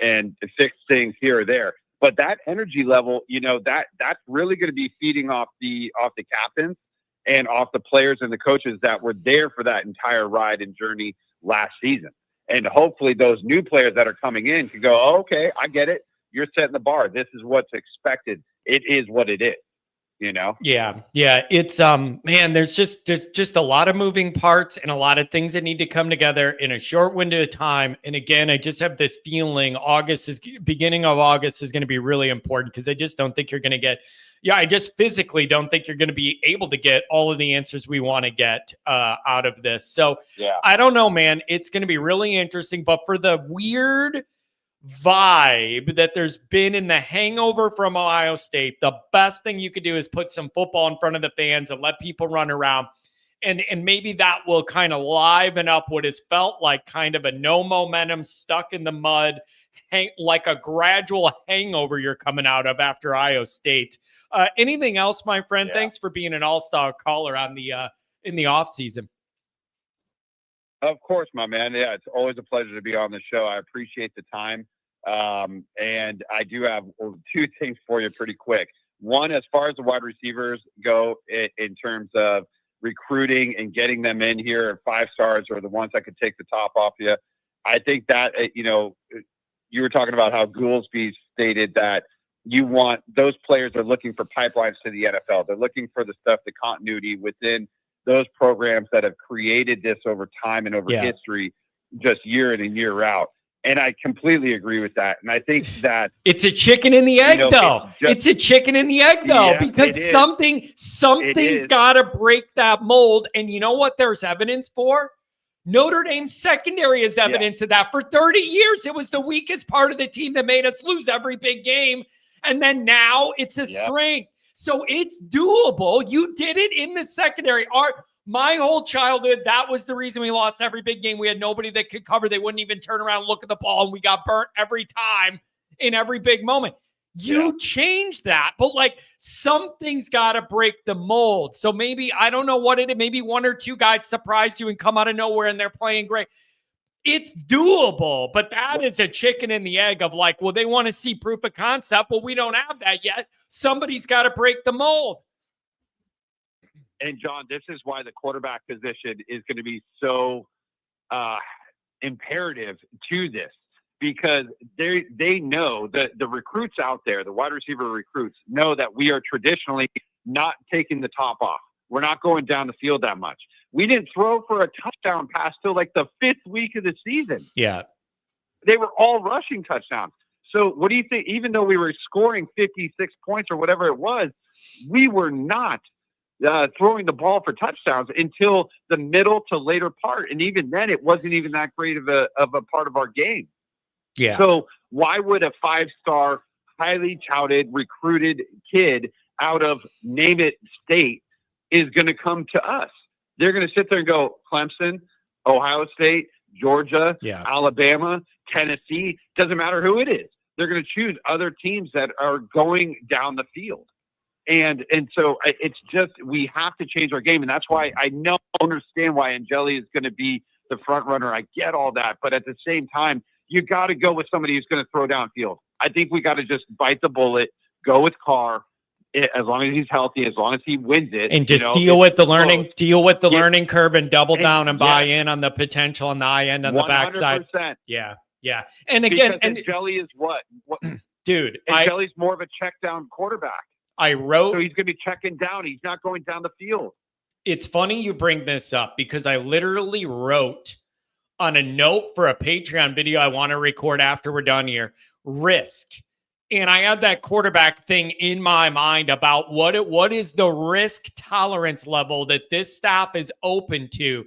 And fix things here or there. But that energy level, that's really going to be feeding off the captains and off the players and the coaches that were there for that entire ride and journey last season. And hopefully those new players that are coming in can go, oh, okay, I get it. You're setting the bar. This is what's expected. It is what it is, Yeah. It's man, there's just a lot of moving parts and a lot of things that need to come together in a short window of time. And again, I just have this feeling beginning of August is going to be really important because I just don't think you're going to get. Yeah, I just physically don't think you're going to be able to get all of the answers we want to get out of this. So yeah, I don't know, man. It's going to be really interesting. But for the weird vibe that there's been in the hangover from Ohio State, the best thing you could do is put some football in front of the fans and let people run around. And maybe that will kind of liven up what has felt like kind of a no momentum, stuck in the mud, like a gradual hangover you're coming out of after Ohio State. Anything else, my friend? Yeah. Thanks for being an all-star caller on the in the off season. Of course, my man. Yeah, it's always a pleasure to be on the show. I appreciate the time. And I do have two things for you pretty quick. One, as far as the wide receivers go in terms of recruiting and getting them in here, 5 stars or the ones that could take the top off you. I think that, you were talking about how Goolsby stated that you want those players are looking for pipelines to the NFL. They're looking for the stuff, the continuity within those programs that have created this over time and over history, just year in and year out. And I completely agree with that. And I think that it's a chicken and the egg, though. It's a chicken and the egg, though, because something's got to break that mold. And you know what there's evidence for? Notre Dame's secondary is evidence of that. For 30 years, it was the weakest part of the team that made us lose every big game. And then now it's a strength. So it's doable. You did it in the secondary. My whole childhood, that was the reason we lost every big game. We had nobody that could cover. They wouldn't even turn around and look at the ball, and we got burnt every time in every big moment. You change that, but like something's got to break the mold. So maybe, I don't know what it is. Maybe one or two guys surprise you and come out of nowhere and they're playing great. It's doable, but that is a chicken and the egg of like, well, they want to see proof of concept. Well, we don't have that yet. Somebody's got to break the mold. And John, this is why the quarterback position is going to be so imperative to this, because they know that the recruits out there, the wide receiver recruits, know that we are traditionally not taking the top off. We're not going down the field that much. We didn't throw for a touchdown pass till like the 5th week of the season. Yeah. They were all rushing touchdowns. So what do you think? Even though we were scoring 56 points or whatever it was, we were not throwing the ball for touchdowns until the middle to later part. And even then, it wasn't even that great of a part of our game. Yeah. So why would a 5-star, highly touted, recruited kid out of name it state is going to come to us? They're going to sit there and go, Clemson, Ohio State, Georgia, Alabama, Tennessee, doesn't matter who it is. They're going to choose other teams that are going down the field. And so it's just, we have to change our game. And that's why I understand why Angeli is going to be the front runner. I get all that. But at the same time, you got to go with somebody who's going to throw downfield. I think we got to just bite the bullet, go with Carr, as long as he's healthy, as long as he wins it. And just deal with the learning curve and double down and buy in on the potential on the high end on the backside. Yeah. Yeah. And again, and Angeli is what? Dude, Angeli's more of a check down quarterback. So he's going to be checking down. He's not going down the field. It's funny you bring this up because I literally wrote on a note for a Patreon video I want to record after we're done here, risk. And I had that quarterback thing in my mind about what is the risk tolerance level that this staff is open to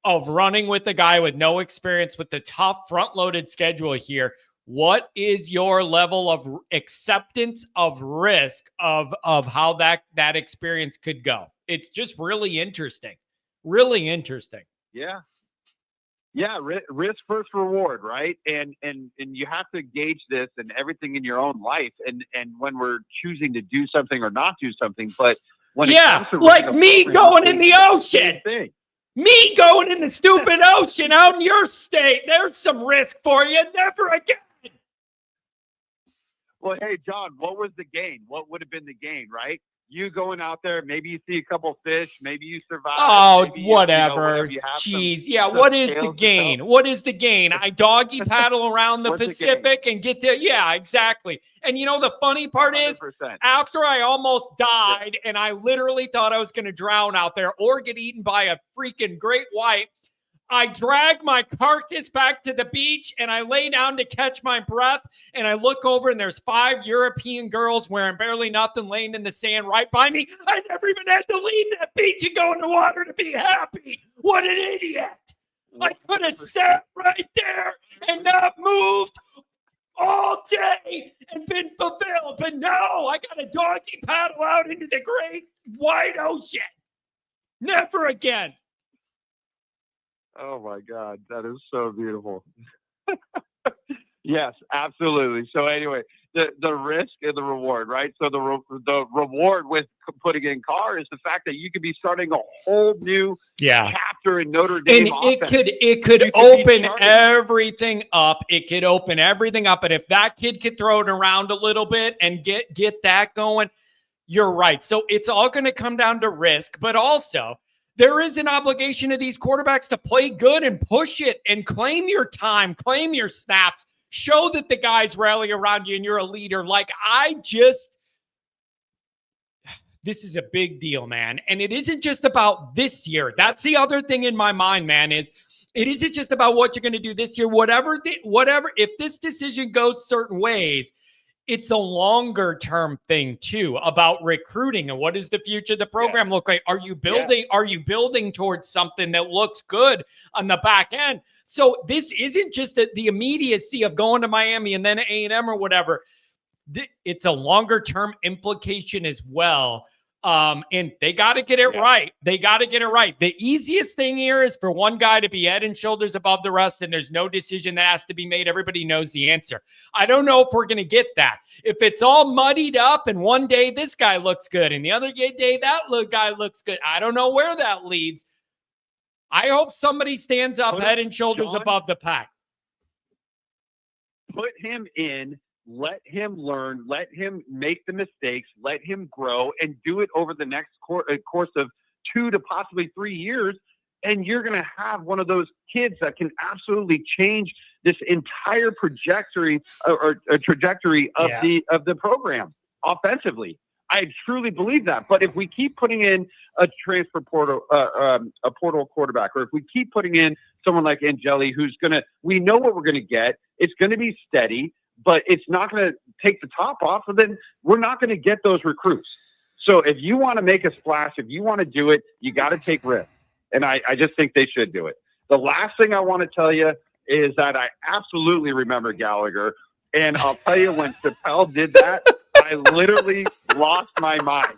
of running with a guy with no experience with the tough front-loaded schedule here. What is your level of acceptance of risk of how that experience could go? It's just really interesting. Really interesting. Yeah. Yeah, risk versus reward, right? And you have to gauge this and everything in your own life, and when we're choosing to do something or not do something. But when it comes to like me going in the ocean, me going in the stupid ocean out in your state, there's some risk for you. Never again. Well, hey, John, what was the gain? What would have been the gain, right? You going out there, maybe you see a couple fish, maybe you survive. Oh, whatever. Jeez, what is the gain? What is the gain? I doggy paddle around the Pacific and get to, exactly. And you know, the funny part 100%. Is after I almost died and I literally thought I was going to drown out there or get eaten by a freaking great white, I drag my carcass back to the beach and I lay down to catch my breath and I look over and there's 5 European girls wearing barely nothing laying in the sand right by me. I never even had to leave that beach and go in the water to be happy. What an idiot. I could have sat right there and not moved all day and been fulfilled. But no, I got a doggy paddle out into the great wide ocean. Never again. Oh, my God. That is so beautiful. Yes, absolutely. So anyway, the risk and the reward, right? So the reward with putting in Carr is the fact that you could be starting a whole new chapter in Notre Dame. And it could open everything up. It could open everything up. And if that kid could throw it around a little bit and get that going, you're right. So it's all going to come down to risk, but also there is an obligation to these quarterbacks to play good and push it and claim your time, claim your snaps, show that the guys rally around you and you're a leader. This is a big deal, man. And it isn't just about this year. That's the other thing in my mind, man, is it isn't just about what you're going to do this year. Whatever, if this decision goes certain ways, it's a longer term thing too about recruiting and what does the future of the program look like? Are you building towards something that looks good on the back end? So this isn't just the immediacy of going to Miami and then A&M or whatever. It's a longer term implication as well And they got to get it right. They got to get it right. The easiest thing here is for one guy to be head and shoulders above the rest, and there's no decision that has to be made. Everybody knows the answer. I don't know if we're going to get that. If it's all muddied up and one day this guy looks good and the other day that guy looks good, I don't know where that leads. I hope somebody stands up head and shoulders above the pack. Put him in. Let him learn, let him make the mistakes, let him grow, and do it over the next course of 2 to possibly 3 years. And you're going to have one of those kids that can absolutely change this entire trajectory of the program offensively. I truly believe that. But if we keep putting in a transfer portal, a portal quarterback, or if we keep putting in someone like Angeli, we know what we're going to get. It's going to be steady, but it's not going to take the top off, and then we're not going to get those recruits. So if you want to make a splash, if you want to do it, you got to take risks. And I just think they should do it. The last thing I want to tell you is that I absolutely remember Gallagher. And I'll tell you, when Chappelle did that, I literally lost my mind.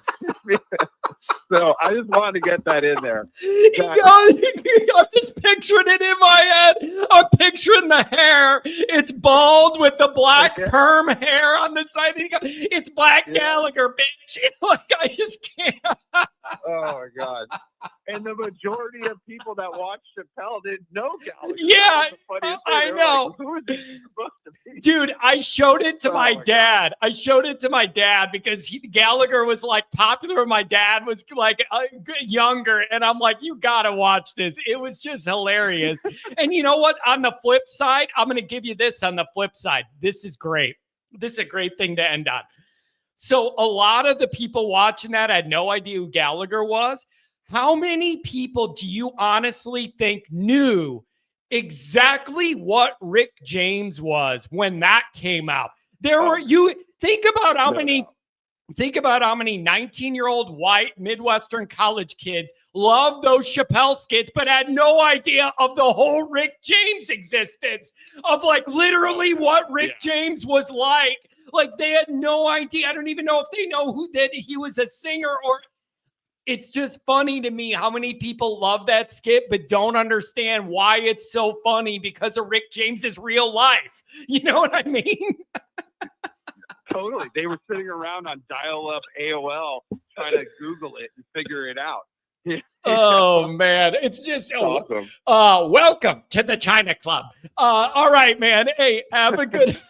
So I just wanted to get that in there. I'm just picturing it in my head. I'm picturing the hair. It's bald with the black perm hair on the side. It's Black Gallagher, bitch. Like, I just can't. Oh, my God. And the majority of people that watched Chappelle didn't know Gallagher. Yeah, I know. Like, who is this supposed to be? Dude, I showed it to my dad. God. I showed it to my dad because Gallagher was like popular. My dad was like younger. And I'm like, you got to watch this. It was just hilarious. And you know what? On the flip side, I'm going to give you this on the flip side. This is great. This is a great thing to end on. So a lot of the people watching that had no idea who Gallagher was. How many people do you honestly think knew exactly what Rick James was when that came out? Think about how many 19-year-old white Midwestern college kids loved those Chappelle skits, but had no idea of the whole Rick James existence, of like literally what Rick James was like. Like, they had no idea. I don't even know if they know that he was a singer or. It's just funny to me how many people love that skit but don't understand why it's so funny because of Rick James's real life. You know what I mean? Totally. They were sitting around on dial-up AOL trying to Google it and figure it out. Oh, man. It's just awesome. Welcome to the China Club. All right, man. Hey, have a good...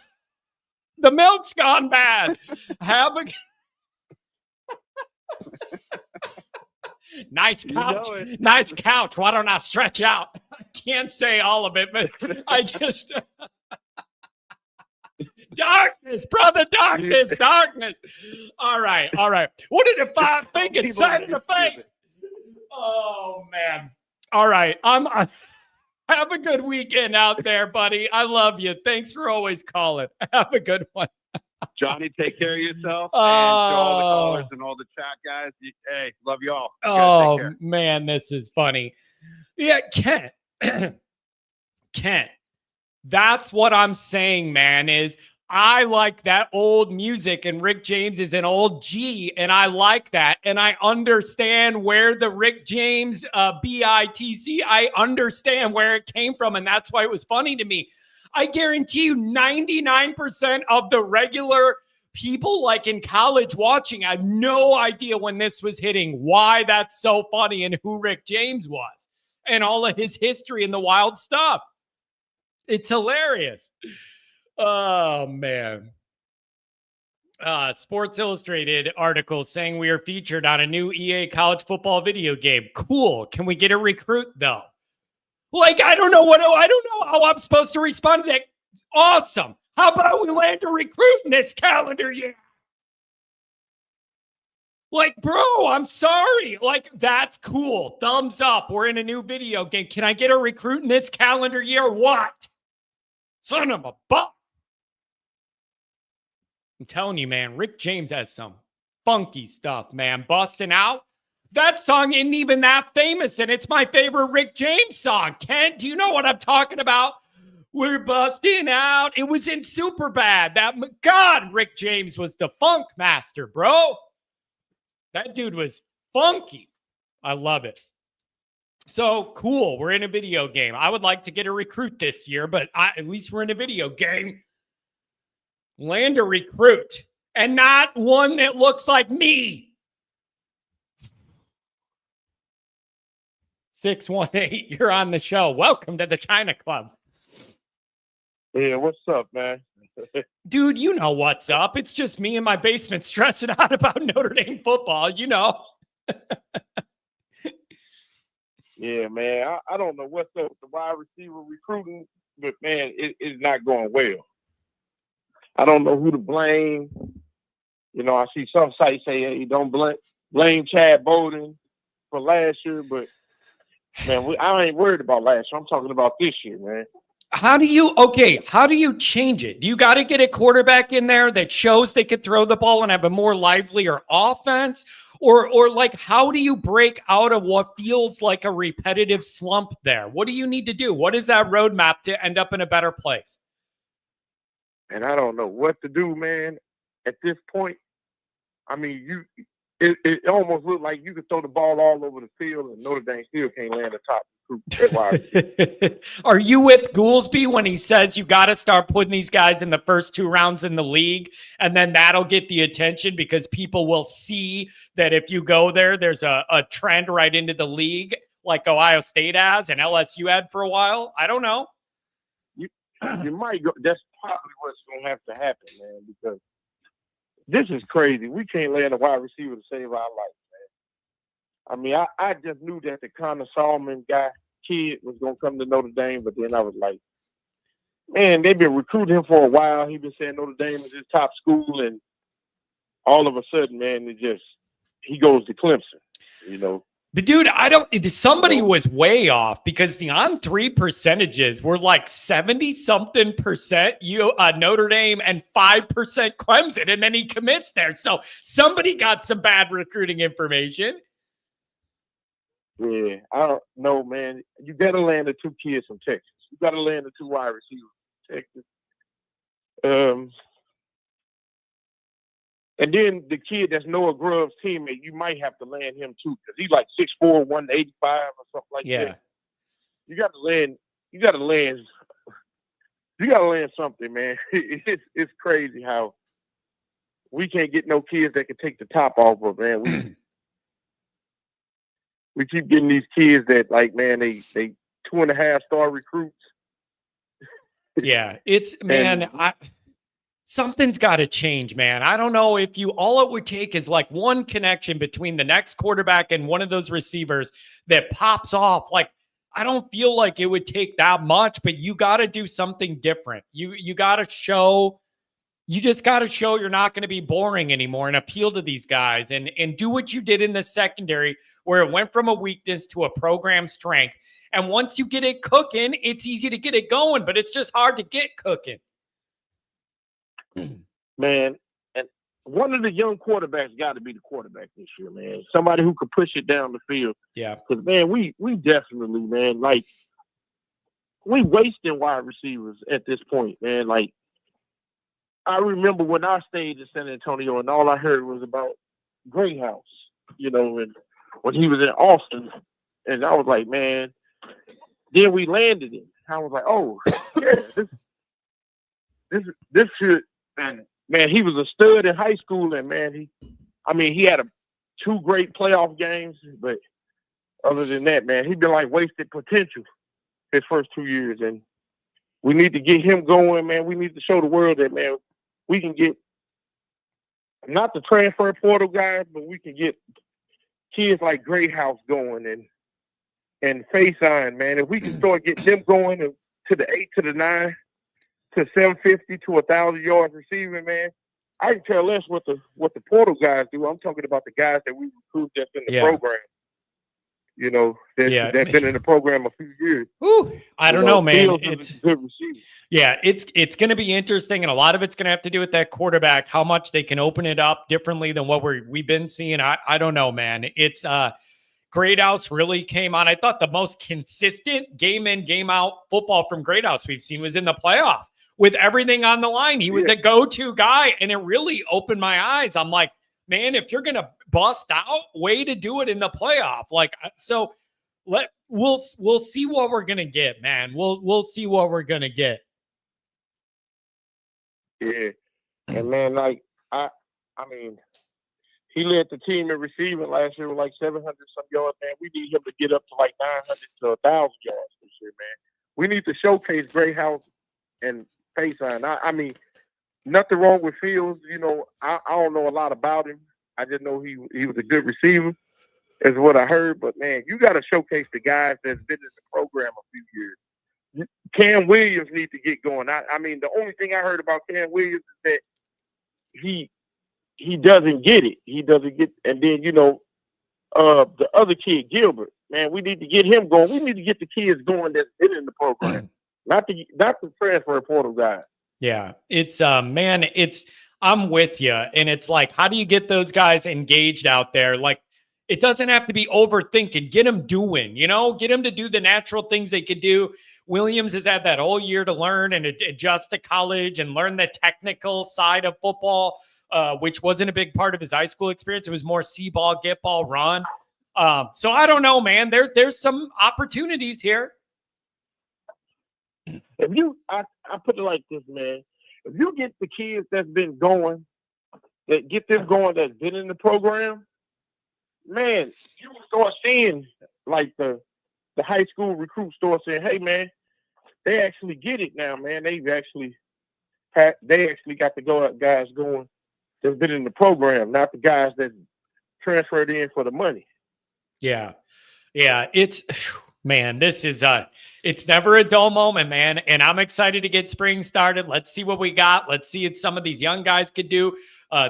The milk's gone bad. Have a... Nice couch. Nice couch. Why don't I stretch out? I can't say all of it, but I just... Darkness, brother, darkness. All right. What did the think inside of the face? Oh, man. All right. Have a good weekend out there, buddy. I love you. Thanks for always calling. Have a good one. Johnny, take care of yourself. And to all the callers and all the chat guys, hey, love you all. Oh, man, this is funny. Yeah, Kent, that's what I'm saying, man, is I like that old music, and Rick James is an old G, and I like that. And I understand where the Rick James BITC, I understand where it came from, and that's why it was funny to me. I guarantee you 99% of the regular people like in college watching had no idea when this was hitting why that's so funny and who Rick James was and all of his history and the wild stuff. It's hilarious. Oh, man. Sports Illustrated article saying we are featured on a new EA college football video game. Cool. Can we get a recruit, though? Like, I don't know how I'm supposed to respond to that. Awesome. How about we land a recruit in this calendar year? Like, bro, I'm sorry. Like, that's cool. Thumbs up. We're in a new video game. Can I get a recruit in this calendar year? What? Son of a buck. I'm telling you, man, Rick James has some funky stuff, man. Busting out. That song isn't even that famous, and it's my favorite Rick James song. Kent, do you know what I'm talking about? We're busting out. It was in Superbad. God, Rick James was the funk master, bro. That dude was funky. I love it. So cool. We're in a video game. I would like to get a recruit this year, but at least we're in a video game. Land a recruit, and not one that looks like me. 618, you're on the show. Welcome to the China Club. Yeah, what's up, man? Dude, you know what's up. It's just me in my basement stressing out about Notre Dame football, you know. Yeah, man. I don't know what's up with the wide receiver recruiting, but, man, it's not going well. I don't know who to blame. You know, I see some sites say, hey, don't blame Chad Bowden for last year, but, man, I ain't worried about last year. I'm talking about this year, man. How do you change it? Do you got to get a quarterback in there that shows they could throw the ball and have a more livelier offense? Or like, how do you break out of what feels like a repetitive slump there? What do you need to do? What is that roadmap to end up in a better place? And I don't know what to do, man. At this point, I mean, it almost looked like you could throw the ball all over the field and Notre Dame still can't land the top. Are you with Goolsby when he says you got to start putting these guys in the first 2 rounds in the league, and then that'll get the attention because people will see that if you go there, there's a trend right into the league like Ohio State has and LSU had for a while? I don't know. You might go. That's probably what's going to have to happen, man, because this is crazy. We can't land a wide receiver to save our life, man. I mean, I just knew that the Connor Solomon kid was going to come to Notre Dame, but then I was like, man, they've been recruiting him for a while. He's been saying Notre Dame is his top school, and all of a sudden, man, he goes to Clemson, you know. But dude, somebody was way off because the on-3 percentages were like 70-something% Notre Dame and 5% Clemson, and then he commits there. So somebody got some bad recruiting information. Yeah, I don't know, man. You got to land the 2 kids from Texas. You got to land the 2 wide receivers from Texas. And then the kid that's Noah Grubb's teammate, you might have to land him too, because he's like 6'4", 185 or something like that. You got to land something, man. It's crazy how we can't get no kids that can take the top off of, man. We keep getting these kids that, like, man, they 2.5-star recruits. Yeah, something's got to change, man. I don't know if all it would take is like one connection between the next quarterback and one of those receivers that pops off. Like, I don't feel like it would take that much, but you got to do something different. You got to show. You just got to show you're not going to be boring anymore and appeal to these guys and do what you did in the secondary where it went from a weakness to a program strength. And once you get it cooking, it's easy to get it going, but it's just hard to get cooking. Man, and one of the young quarterbacks got to be the quarterback this year, man. Somebody who could push it down the field. Yeah. Because, man, we definitely, man, like, we wasting wide receivers at this point, man. Like, I remember when I stayed in San Antonio and all I heard was about Greyhouse, you know, and when he was in Austin. And I was like, man, then we landed him. I was like, oh, yeah, this should, and man, he was a stud in high school. And, man, he had 2 great playoff games. But other than that, man, he'd been like wasted potential his first 2 years. And we need to get him going, man. We need to show the world that, man, we can get not the transfer portal guys, but we can get kids like Greyhouse going and Faison, man. If we can start getting them going to the 8 to the 9 to 750 to 1,000 yards receiving, man, I can care less what the portal guys do. I'm talking about the guys that we recruit that's in the program. You know, that's been in the program a few years. Ooh, I don't know, man. It's good receiver. Yeah, it's going to be interesting, and a lot of it's going to have to do with that quarterback, how much they can open it up differently than what we've been seeing. I don't know, man. It's Greathouse really came on. I thought the most consistent game in, game out football from Greathouse we've seen was in the playoff with everything on the line. He was the go-to guy, and it really opened my eyes. I'm like, man, if you're going to bust out, way to do it in the playoff. Like, so we'll see what we're going to get, man. We'll see what we're going to get. Yeah. And man, like, I mean, he led the team in receiving last year with like 700 some yards, man. We need him to get up to like 900 to 1,000 yards this year, man. We need to showcase Gray House and Faison. I mean, nothing wrong with Fields. You know, I don't know a lot about him. I just know he was a good receiver, is what I heard. But, man, you got to showcase the guys that's been in the program a few years. Cam Williams needs to get going. I mean, the only thing I heard about Cam Williams is that he doesn't get it. He doesn't get – and then, you know, the other kid, Gilbert, man, we need to get him going. We need to get the kids going that's been in the program, not the transfer portal guys. Yeah, it's man, I'm with you. And it's like, how do you get those guys engaged out there? Like, it doesn't have to be overthinking. Get them doing, you know, get them to do the natural things they could do. Williams has had that whole year to learn and adjust to college and learn the technical side of football, which wasn't a big part of his high school experience. It was more see ball, get ball, run. So I don't know, man. There's some opportunities here. If you, I put it like this, man. If you get the kids that's been going, that get them going, that's been in the program, man, you start seeing like the high school recruits start saying, "Hey, man, they actually get it now, man. They actually got the guys going that's been in the program, not the guys that transferred in for the money." Yeah, it's man. This is it's never a dull moment, man. And I'm excited to get spring started. Let's see what we got. Let's see what some of these young guys could do.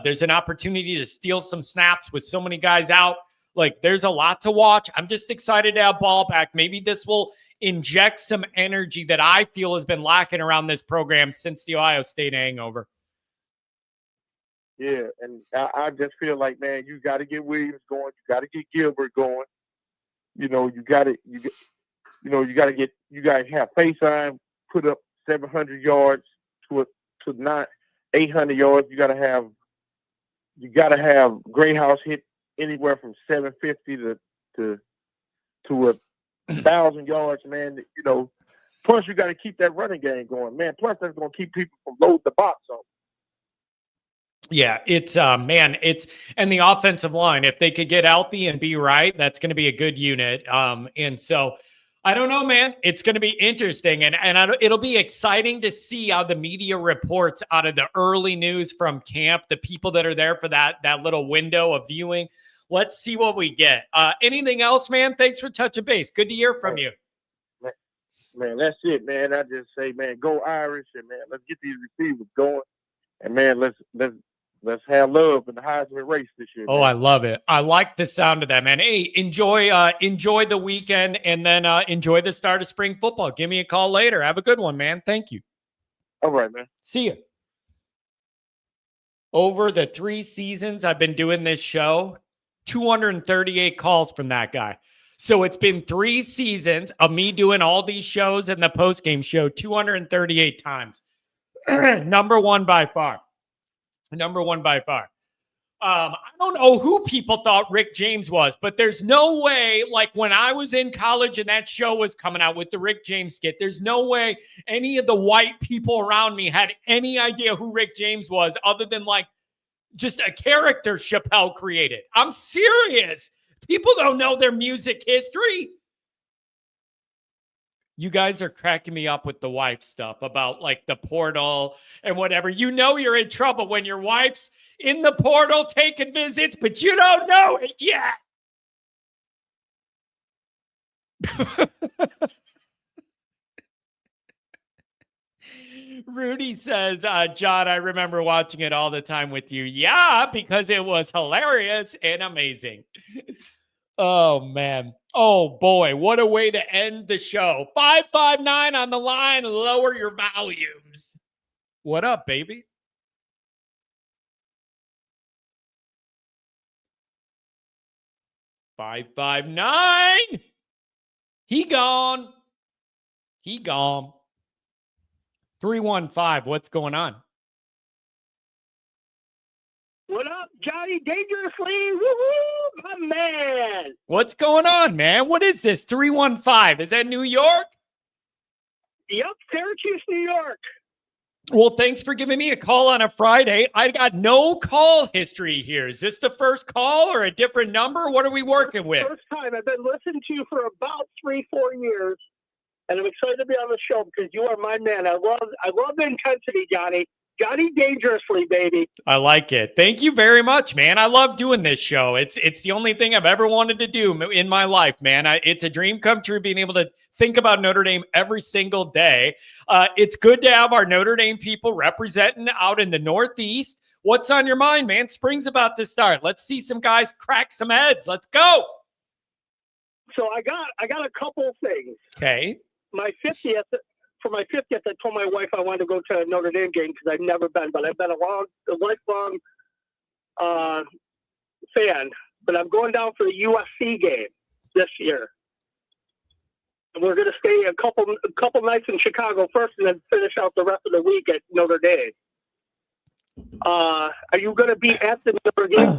There's an opportunity to steal some snaps with so many guys out. Like, there's a lot to watch. I'm just excited to have ball back. Maybe this will inject some energy that I feel has been lacking around this program since the Ohio State hangover. Yeah, and I just feel like, man, you got to get Williams going. You got to get Gilbert going. You know, you got to have Faison put up 700 yards to 800 yards. You got to have Gray House hit anywhere from 750 to 1,000 yards, man. You know, plus you got to keep that running game going, man. Plus that's going to keep people from loading the box on. Yeah, it's man, and the offensive line, if they could get healthy and be right, that's going to be a good unit. And so I don't know, man. It's going to be interesting, and it'll be exciting to see how the media reports out of the early news from camp, the people that are there for that little window of viewing. Let's see what we get. Anything else, man? Thanks for touching base. Good to hear from you. Man, that's it, man. I just say, man, go Irish, and man, let's get these receivers going, and man, let's have love in the Heisman race this year. Oh, man. I love it. I like the sound of that, man. Hey, enjoy the weekend, and then enjoy the start of spring football. Give me a call later. Have a good one, man. Thank you. All right, man. See you. Over the 3 seasons I've been doing this show, 238 calls from that guy. So it's been 3 seasons of me doing all these shows and the post-game show 238 times. Number one by far. I don't know who people thought Rick James was, but there's no way, like when I was in college and that show was coming out with the Rick James skit, there's no way any of the white people around me had any idea who Rick James was other than like just a character Chappelle created. I'm serious. People don't know their music history. You guys are cracking me up with the wife stuff about like the portal and whatever. You know you're in trouble when your wife's in the portal taking visits, but you don't know it yet. Rudy says, John, I remember watching it all the time with you. Yeah, because it was hilarious and amazing. Oh, man. Oh, boy. What a way to end the show. 559 on the line. Lower your volumes. What up, baby? $559. He gone. 315. What's going on? What up, Johnny Dangerously? Woo-hoo, my man. What's going on, man? What is this? 315. Is that New York? Yep, Syracuse, New York. Well, thanks for giving me a call on a Friday. I got no call history here. Is this the first call or a different number? What are we working with? First time. I've been listening to you for about 3-4 years, and I'm excited to be on the show because you are my man. I love the intensity, Johnny. Johnny Dangerously, baby. I like it. Thank you very much, man. I love doing this show. It's the only thing I've ever wanted to do in my life, man. It's a dream come true being able to think about Notre Dame every single day. It's good to have our Notre Dame people representing out in the Northeast. What's on your mind, man? Spring's about to start. Let's see some guys crack some heads. Let's go. So I got a couple things. Okay. For my 50th, I told my wife I wanted to go to a Notre Dame game because I've never been, but I've been a lifelong fan. But I'm going down for the USC game this year, and we're going to stay a couple nights in Chicago first, and then finish out the rest of the week at Notre Dame. Are you going to be at the Notre Dame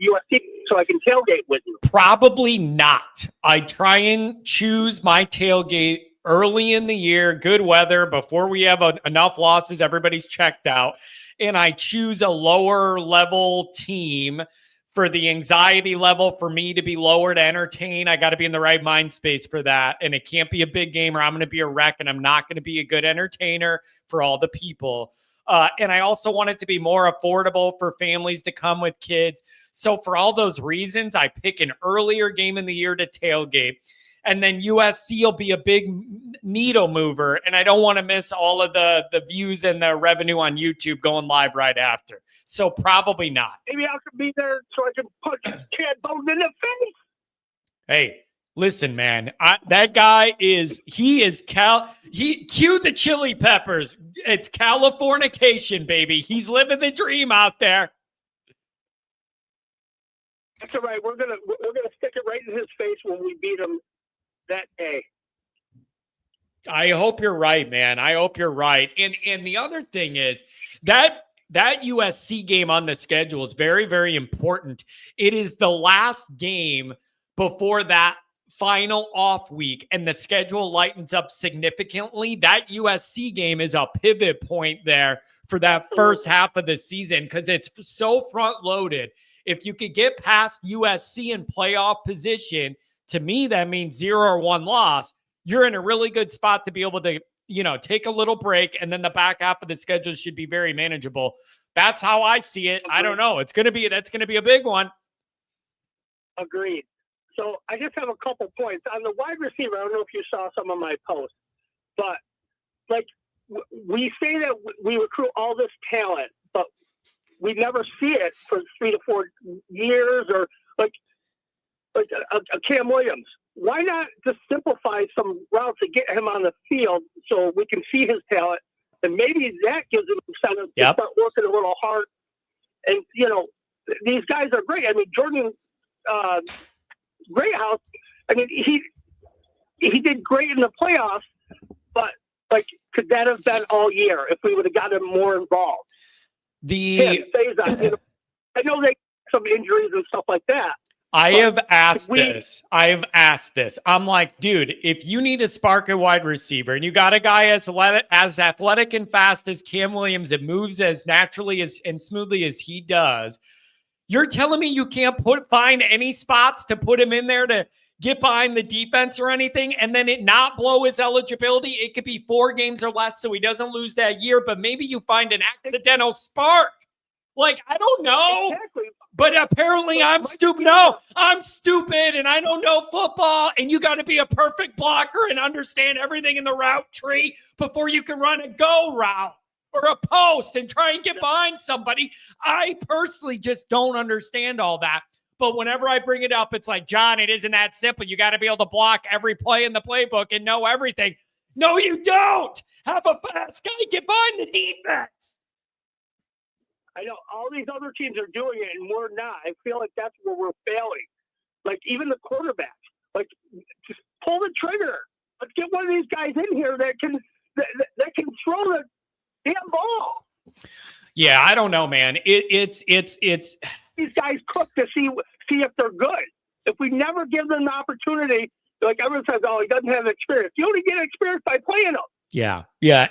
USC so I can tailgate with you? Probably not. I try and choose my tailgate early in the year, good weather, before we have enough losses, everybody's checked out. And I choose a lower level team for the anxiety level for me to be lower to entertain. I got to be in the right mind space for that. And it can't be a big game or I'm going to be a wreck and I'm not going to be a good entertainer for all the people. And I also want it to be more affordable for families to come with kids. So for all those reasons, I pick an earlier game in the year to tailgate. And then USC will be a big needle mover. And I don't want to miss all of the views and the revenue on YouTube going live right after. So probably not. Maybe I could be there so I can punch Chad Bowden in the face. Hey, listen, man. That guy is cue the Chili Peppers. It's Californication, baby. He's living the dream out there. That's all right. We're gonna stick it right in his face when we beat him that day. I hope you're right, man. I hope you're right. And the other thing is that USC game on the schedule is very, very important. It is the last game before that final off week, and the schedule lightens up significantly. That USC game is a pivot point there for that first half of the season because it's so front loaded. If you could get past USC in playoff position, to me, that means 0 or 1 loss. You're in a really good spot to be able to, take a little break, and then the back half of the schedule should be very manageable. That's how I see it. I don't know. That's going to be a big one. Agreed. So I just have a couple points on the wide receiver. I don't know if you saw some of my posts, but we say that we recruit all this talent, but we never see it for 3 to 4 years, or like a Cam Williams. Why not just simplify some routes to get him on the field so we can see his talent, and maybe that gives him incentive to start working a little hard. And these guys are great. I mean, Jordan Greathouse. I mean, he did great in the playoffs, but could that have been all year if we would have got him more involved? I know they some injuries and stuff like that. I have asked this. I'm like, dude, if you need a spark at wide receiver and you got a guy as athletic and fast as Cam Williams and moves as naturally and smoothly as he does, you're telling me you can't find any spots to put him in there to get behind the defense or anything and then it not blow his eligibility? It could be 4 games or less so he doesn't lose that year, but maybe you find an accidental spark. I don't know. Exactly. But apparently I'm stupid. No, I'm stupid and I don't know football. And you got to be a perfect blocker and understand everything in the route tree before you can run a go route or a post and try and get behind somebody. I personally just don't understand all that. But whenever I bring it up, it's like, John, it isn't that simple. You got to be able to block every play in the playbook and know everything. No, you don't. Have a fast guy get behind the defense. I know all these other teams are doing it, and we're not. I feel like that's where we're failing. Even the quarterback, just pull the trigger. Let's get one of these guys in here that can throw the damn ball. Yeah, I don't know, man. It's These guys cook to see if they're good. If we never give them the opportunity, like everyone says, oh, he doesn't have experience. You only get experience by playing them. Yeah,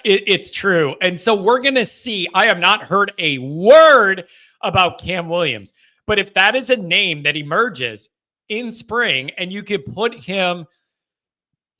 it's true. And so we're going to see. I have not heard a word about Cam Williams, but if that is a name that emerges in spring and you could put him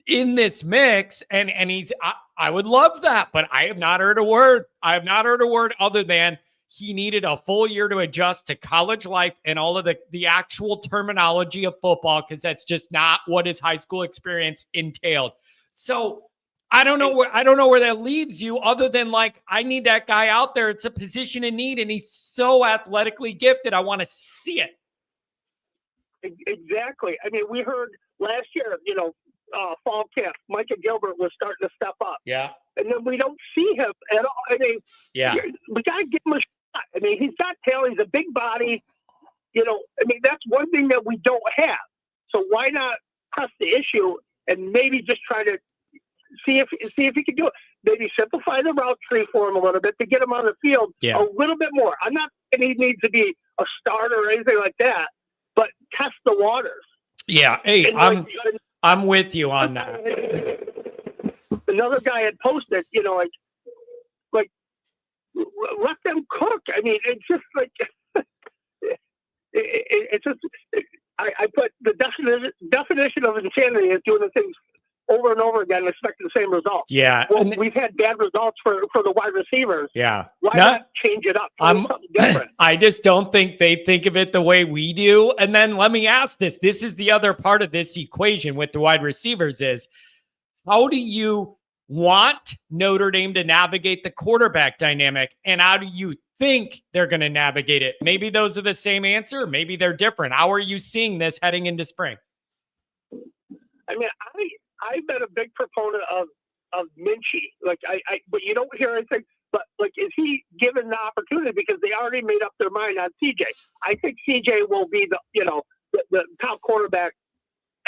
in this mix and he's, I would love that, but I have not heard a word. I have not heard a word other than he needed a full year to adjust to college life and all of the actual terminology of football, because that's just not what his high school experience entailed. So I don't know where that leaves you other than like, I need that guy out there. It's a position in need, and he's so athletically gifted. I want to see it. Exactly. I mean, we heard last year, fall camp, Micah Gilbert was starting to step up. Yeah. And then we don't see him at all. I mean, we got to give him a shot. I mean, he's got talent. He's a big body. That's one thing that we don't have. So why not press the issue and maybe just try to see if he can do it. Maybe simplify the route tree for him a little bit to get him on the field a little bit more. I'm not saying he needs to be a starter or anything like that, but test the waters. Yeah, hey, I'm with you on that. Another guy had posted, like let them cook. I mean, it's just like it's just. I put the definition of insanity is doing the things over and over again and expecting the same result. Yeah. Well, we've had bad results for the wide receivers. Yeah. Why not change it up? Something different. I just don't think they think of it the way we do. And then let me ask this. This is the other part of this equation with the wide receivers is, how do you want Notre Dame to navigate the quarterback dynamic? And how do you think they're going to navigate it? Maybe those are the same answer. Maybe they're different. How are you seeing this heading into spring? I mean, I've been a big proponent of Minchie. Like but you don't hear anything. But like, is he given the opportunity because they already made up their mind on CJ? I think CJ will be the top quarterback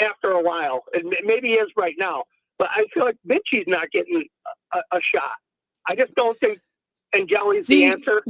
after a while, and maybe he is right now. But I feel like Minchie's not getting a shot. I just don't think Angeli's the answer.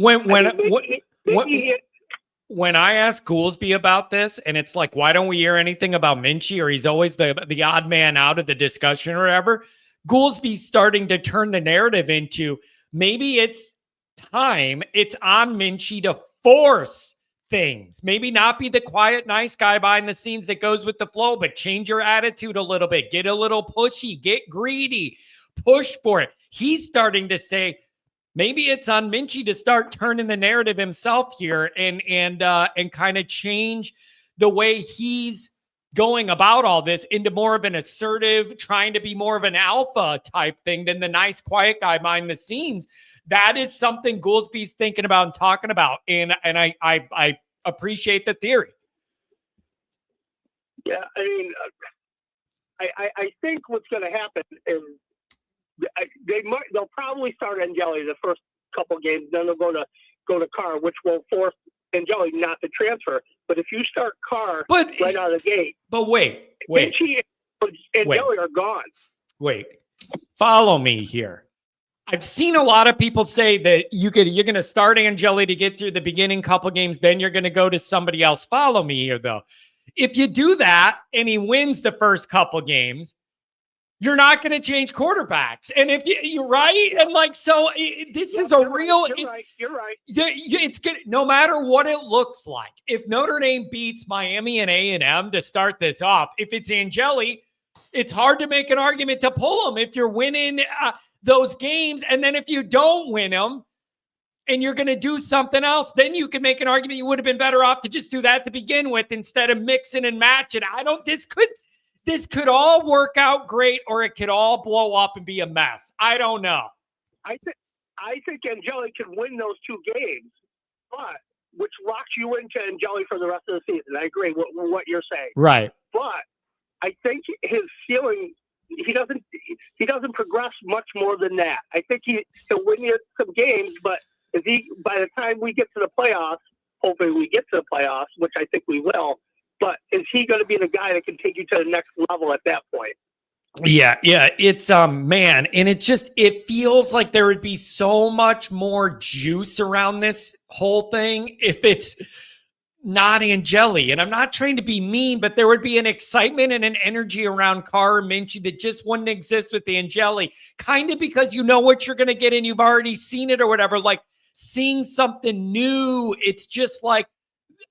When I ask Goolsby about this, and it's like, why don't we hear anything about Minchie, or he's always the odd man out of the discussion or whatever, Goolsby's starting to turn the narrative into maybe it's time. It's on Minchie to force things. Maybe not be the quiet, nice guy behind the scenes that goes with the flow, but change your attitude a little bit. Get a little pushy. Get greedy. Push for it. He's starting to say, maybe it's on Minchie to start turning the narrative himself here and kind of change the way he's going about all this into more of an assertive, trying to be more of an alpha type thing than the nice, quiet guy behind the scenes. That is something Goolsby's thinking about and talking about. And I appreciate the theory. Yeah, I mean, I think what's going to happen is they'll probably start Angeli the first couple games, then they'll go to Carr, which will force Angeli not to transfer. But if you start Carr right out of the gate, wait, Minchie and Angeli are gone. Wait, follow me here. I've seen a lot of people say that you're going to start Angeli to get through the beginning couple games, then you're going to go to somebody else. Follow me here, though. If you do that and he wins the first couple games, you're not going to change quarterbacks. And if you're right. And like, so this is a real, you're right. It's good. No matter what it looks like, if Notre Dame beats Miami and A&M to start this off, if it's Angeli, it's hard to make an argument to pull him if you're winning those games. And then if you don't win them and you're going to do something else, then you can make an argument you would have been better off to just do that to begin with instead of mixing and matching. This could all work out great, or it could all blow up and be a mess. I don't know. I think Angeli can win those two games, but which locks you into Angeli for the rest of the season. I agree with what you're saying. Right. But I think his ceiling, he doesn't progress much more than that. I think he'll win you some games, but by the time we get to the playoffs, hopefully we get to the playoffs, which I think we will. But is he going to be the guy that can take you to the next level at that point? Yeah, it's man, and it feels like there would be so much more juice around this whole thing if it's not Angeli. And I'm not trying to be mean, but there would be an excitement and an energy around Carr Minchie that just wouldn't exist with Angeli. Kind of because you know what you're going to get and you've already seen it or whatever. Like seeing something new. It's just like,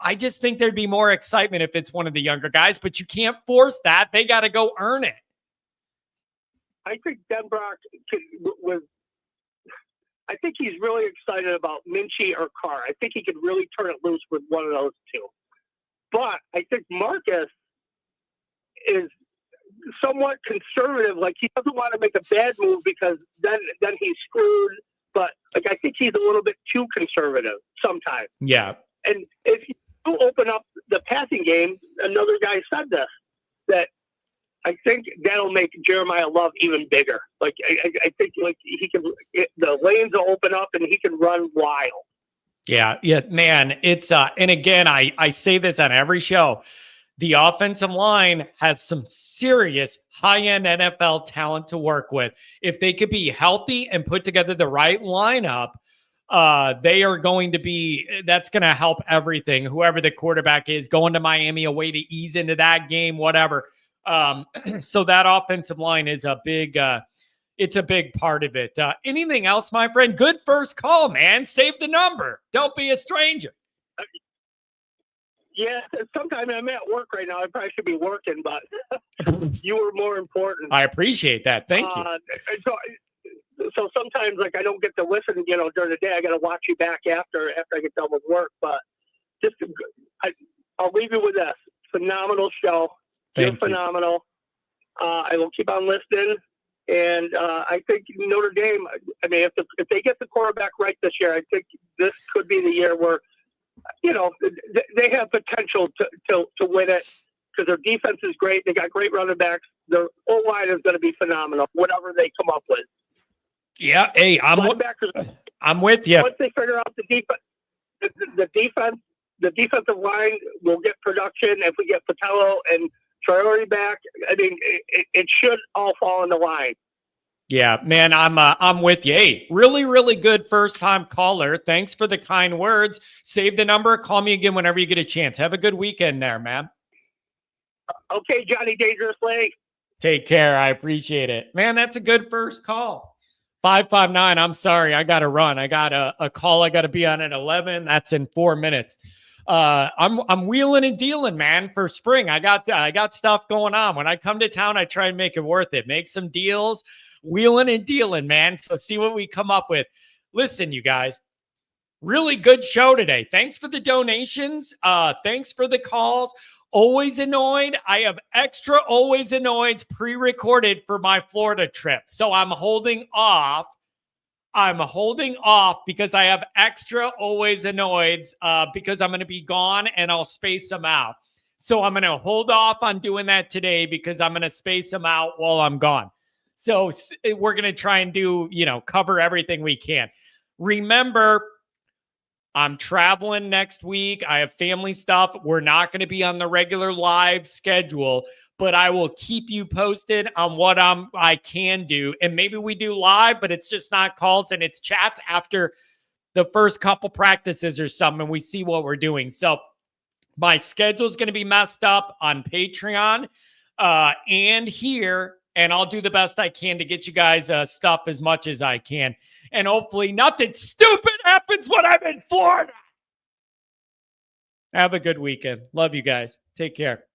I just think there'd be more excitement if it's one of the younger guys, but you can't force that. They got to go earn it. I think Denbrock I think he's really excited about Minchie or Carr. I think he could really turn it loose with one of those two. But I think Marcus is somewhat conservative. Like he doesn't want to make a bad move because then he's screwed. But like I think he's a little bit too conservative sometimes. Yeah. And if you open up the passing game, another guy said this, that I think that'll make Jeremiah Love even bigger. Like I think like the lanes will open up and he can run wild. Yeah, man. It's and again, I say this on every show. The offensive line has some serious high-end NFL talent to work with. If they could be healthy and put together the right lineup, they are going to be, that's going to help everything. Whoever the quarterback is, going to Miami, a way to ease into that game, whatever. So that offensive line is a big, it's a big part of it. Anything else, my friend? Good first call, man. Save the number. Don't be a stranger. Yeah, sometimes I'm at work right now. I probably should be working, but you were more important. I appreciate that. Thank you. So sometimes, like, I don't get to listen, during the day. I got to watch you back after I get done with work. But I'll leave you with this. Phenomenal show. You're phenomenal. I will keep on listening. And I think Notre Dame, I mean, if they get the quarterback right this year, I think this could be the year where, they have potential to win it because their defense is great. They got great running backs. Their O-line is going to be phenomenal, whatever they come up with. Yeah, hey, I'm with you. Once they figure out the defensive line will get production. If we get Patello and Traore back, I mean, it should all fall in the line. Yeah, man, I'm with you. Hey, really, really good first-time caller. Thanks for the kind words. Save the number. Call me again whenever you get a chance. Have a good weekend there, man. Okay, Johnny Dangerously. Take care. I appreciate it. Man, that's a good first call. 559, I'm sorry. I got to run. I got a call I got to be on at 11. That's in 4 minutes. I'm wheeling and dealing, man, for spring. I got stuff going on. When I come to town, I try and make it worth it. Make some deals. Wheeling and dealing, man. So see what we come up with. Listen, you guys, really good show today. Thanks for the donations. Thanks for the calls. Always Annoyed. I have extra Always Annoyeds pre-recorded for my Florida trip. So I'm holding off because I have extra Always Annoyeds because I'm going to be gone and I'll space them out. So I'm going to hold off on doing that today because I'm going to space them out while I'm gone. So we're going to try and do, cover everything we can. Remember, I'm traveling next week. I have family stuff. We're not going to be on the regular live schedule, but I will keep you posted on what I can do. And maybe we do live, but it's just not calls and it's chats after the first couple practices or something. And we see what we're doing. So my schedule is going to be messed up on Patreon and here. And I'll do the best I can to get you guys stuff as much as I can. And hopefully nothing stupid happens when I'm in Florida. Have a good weekend. Love you guys. Take care.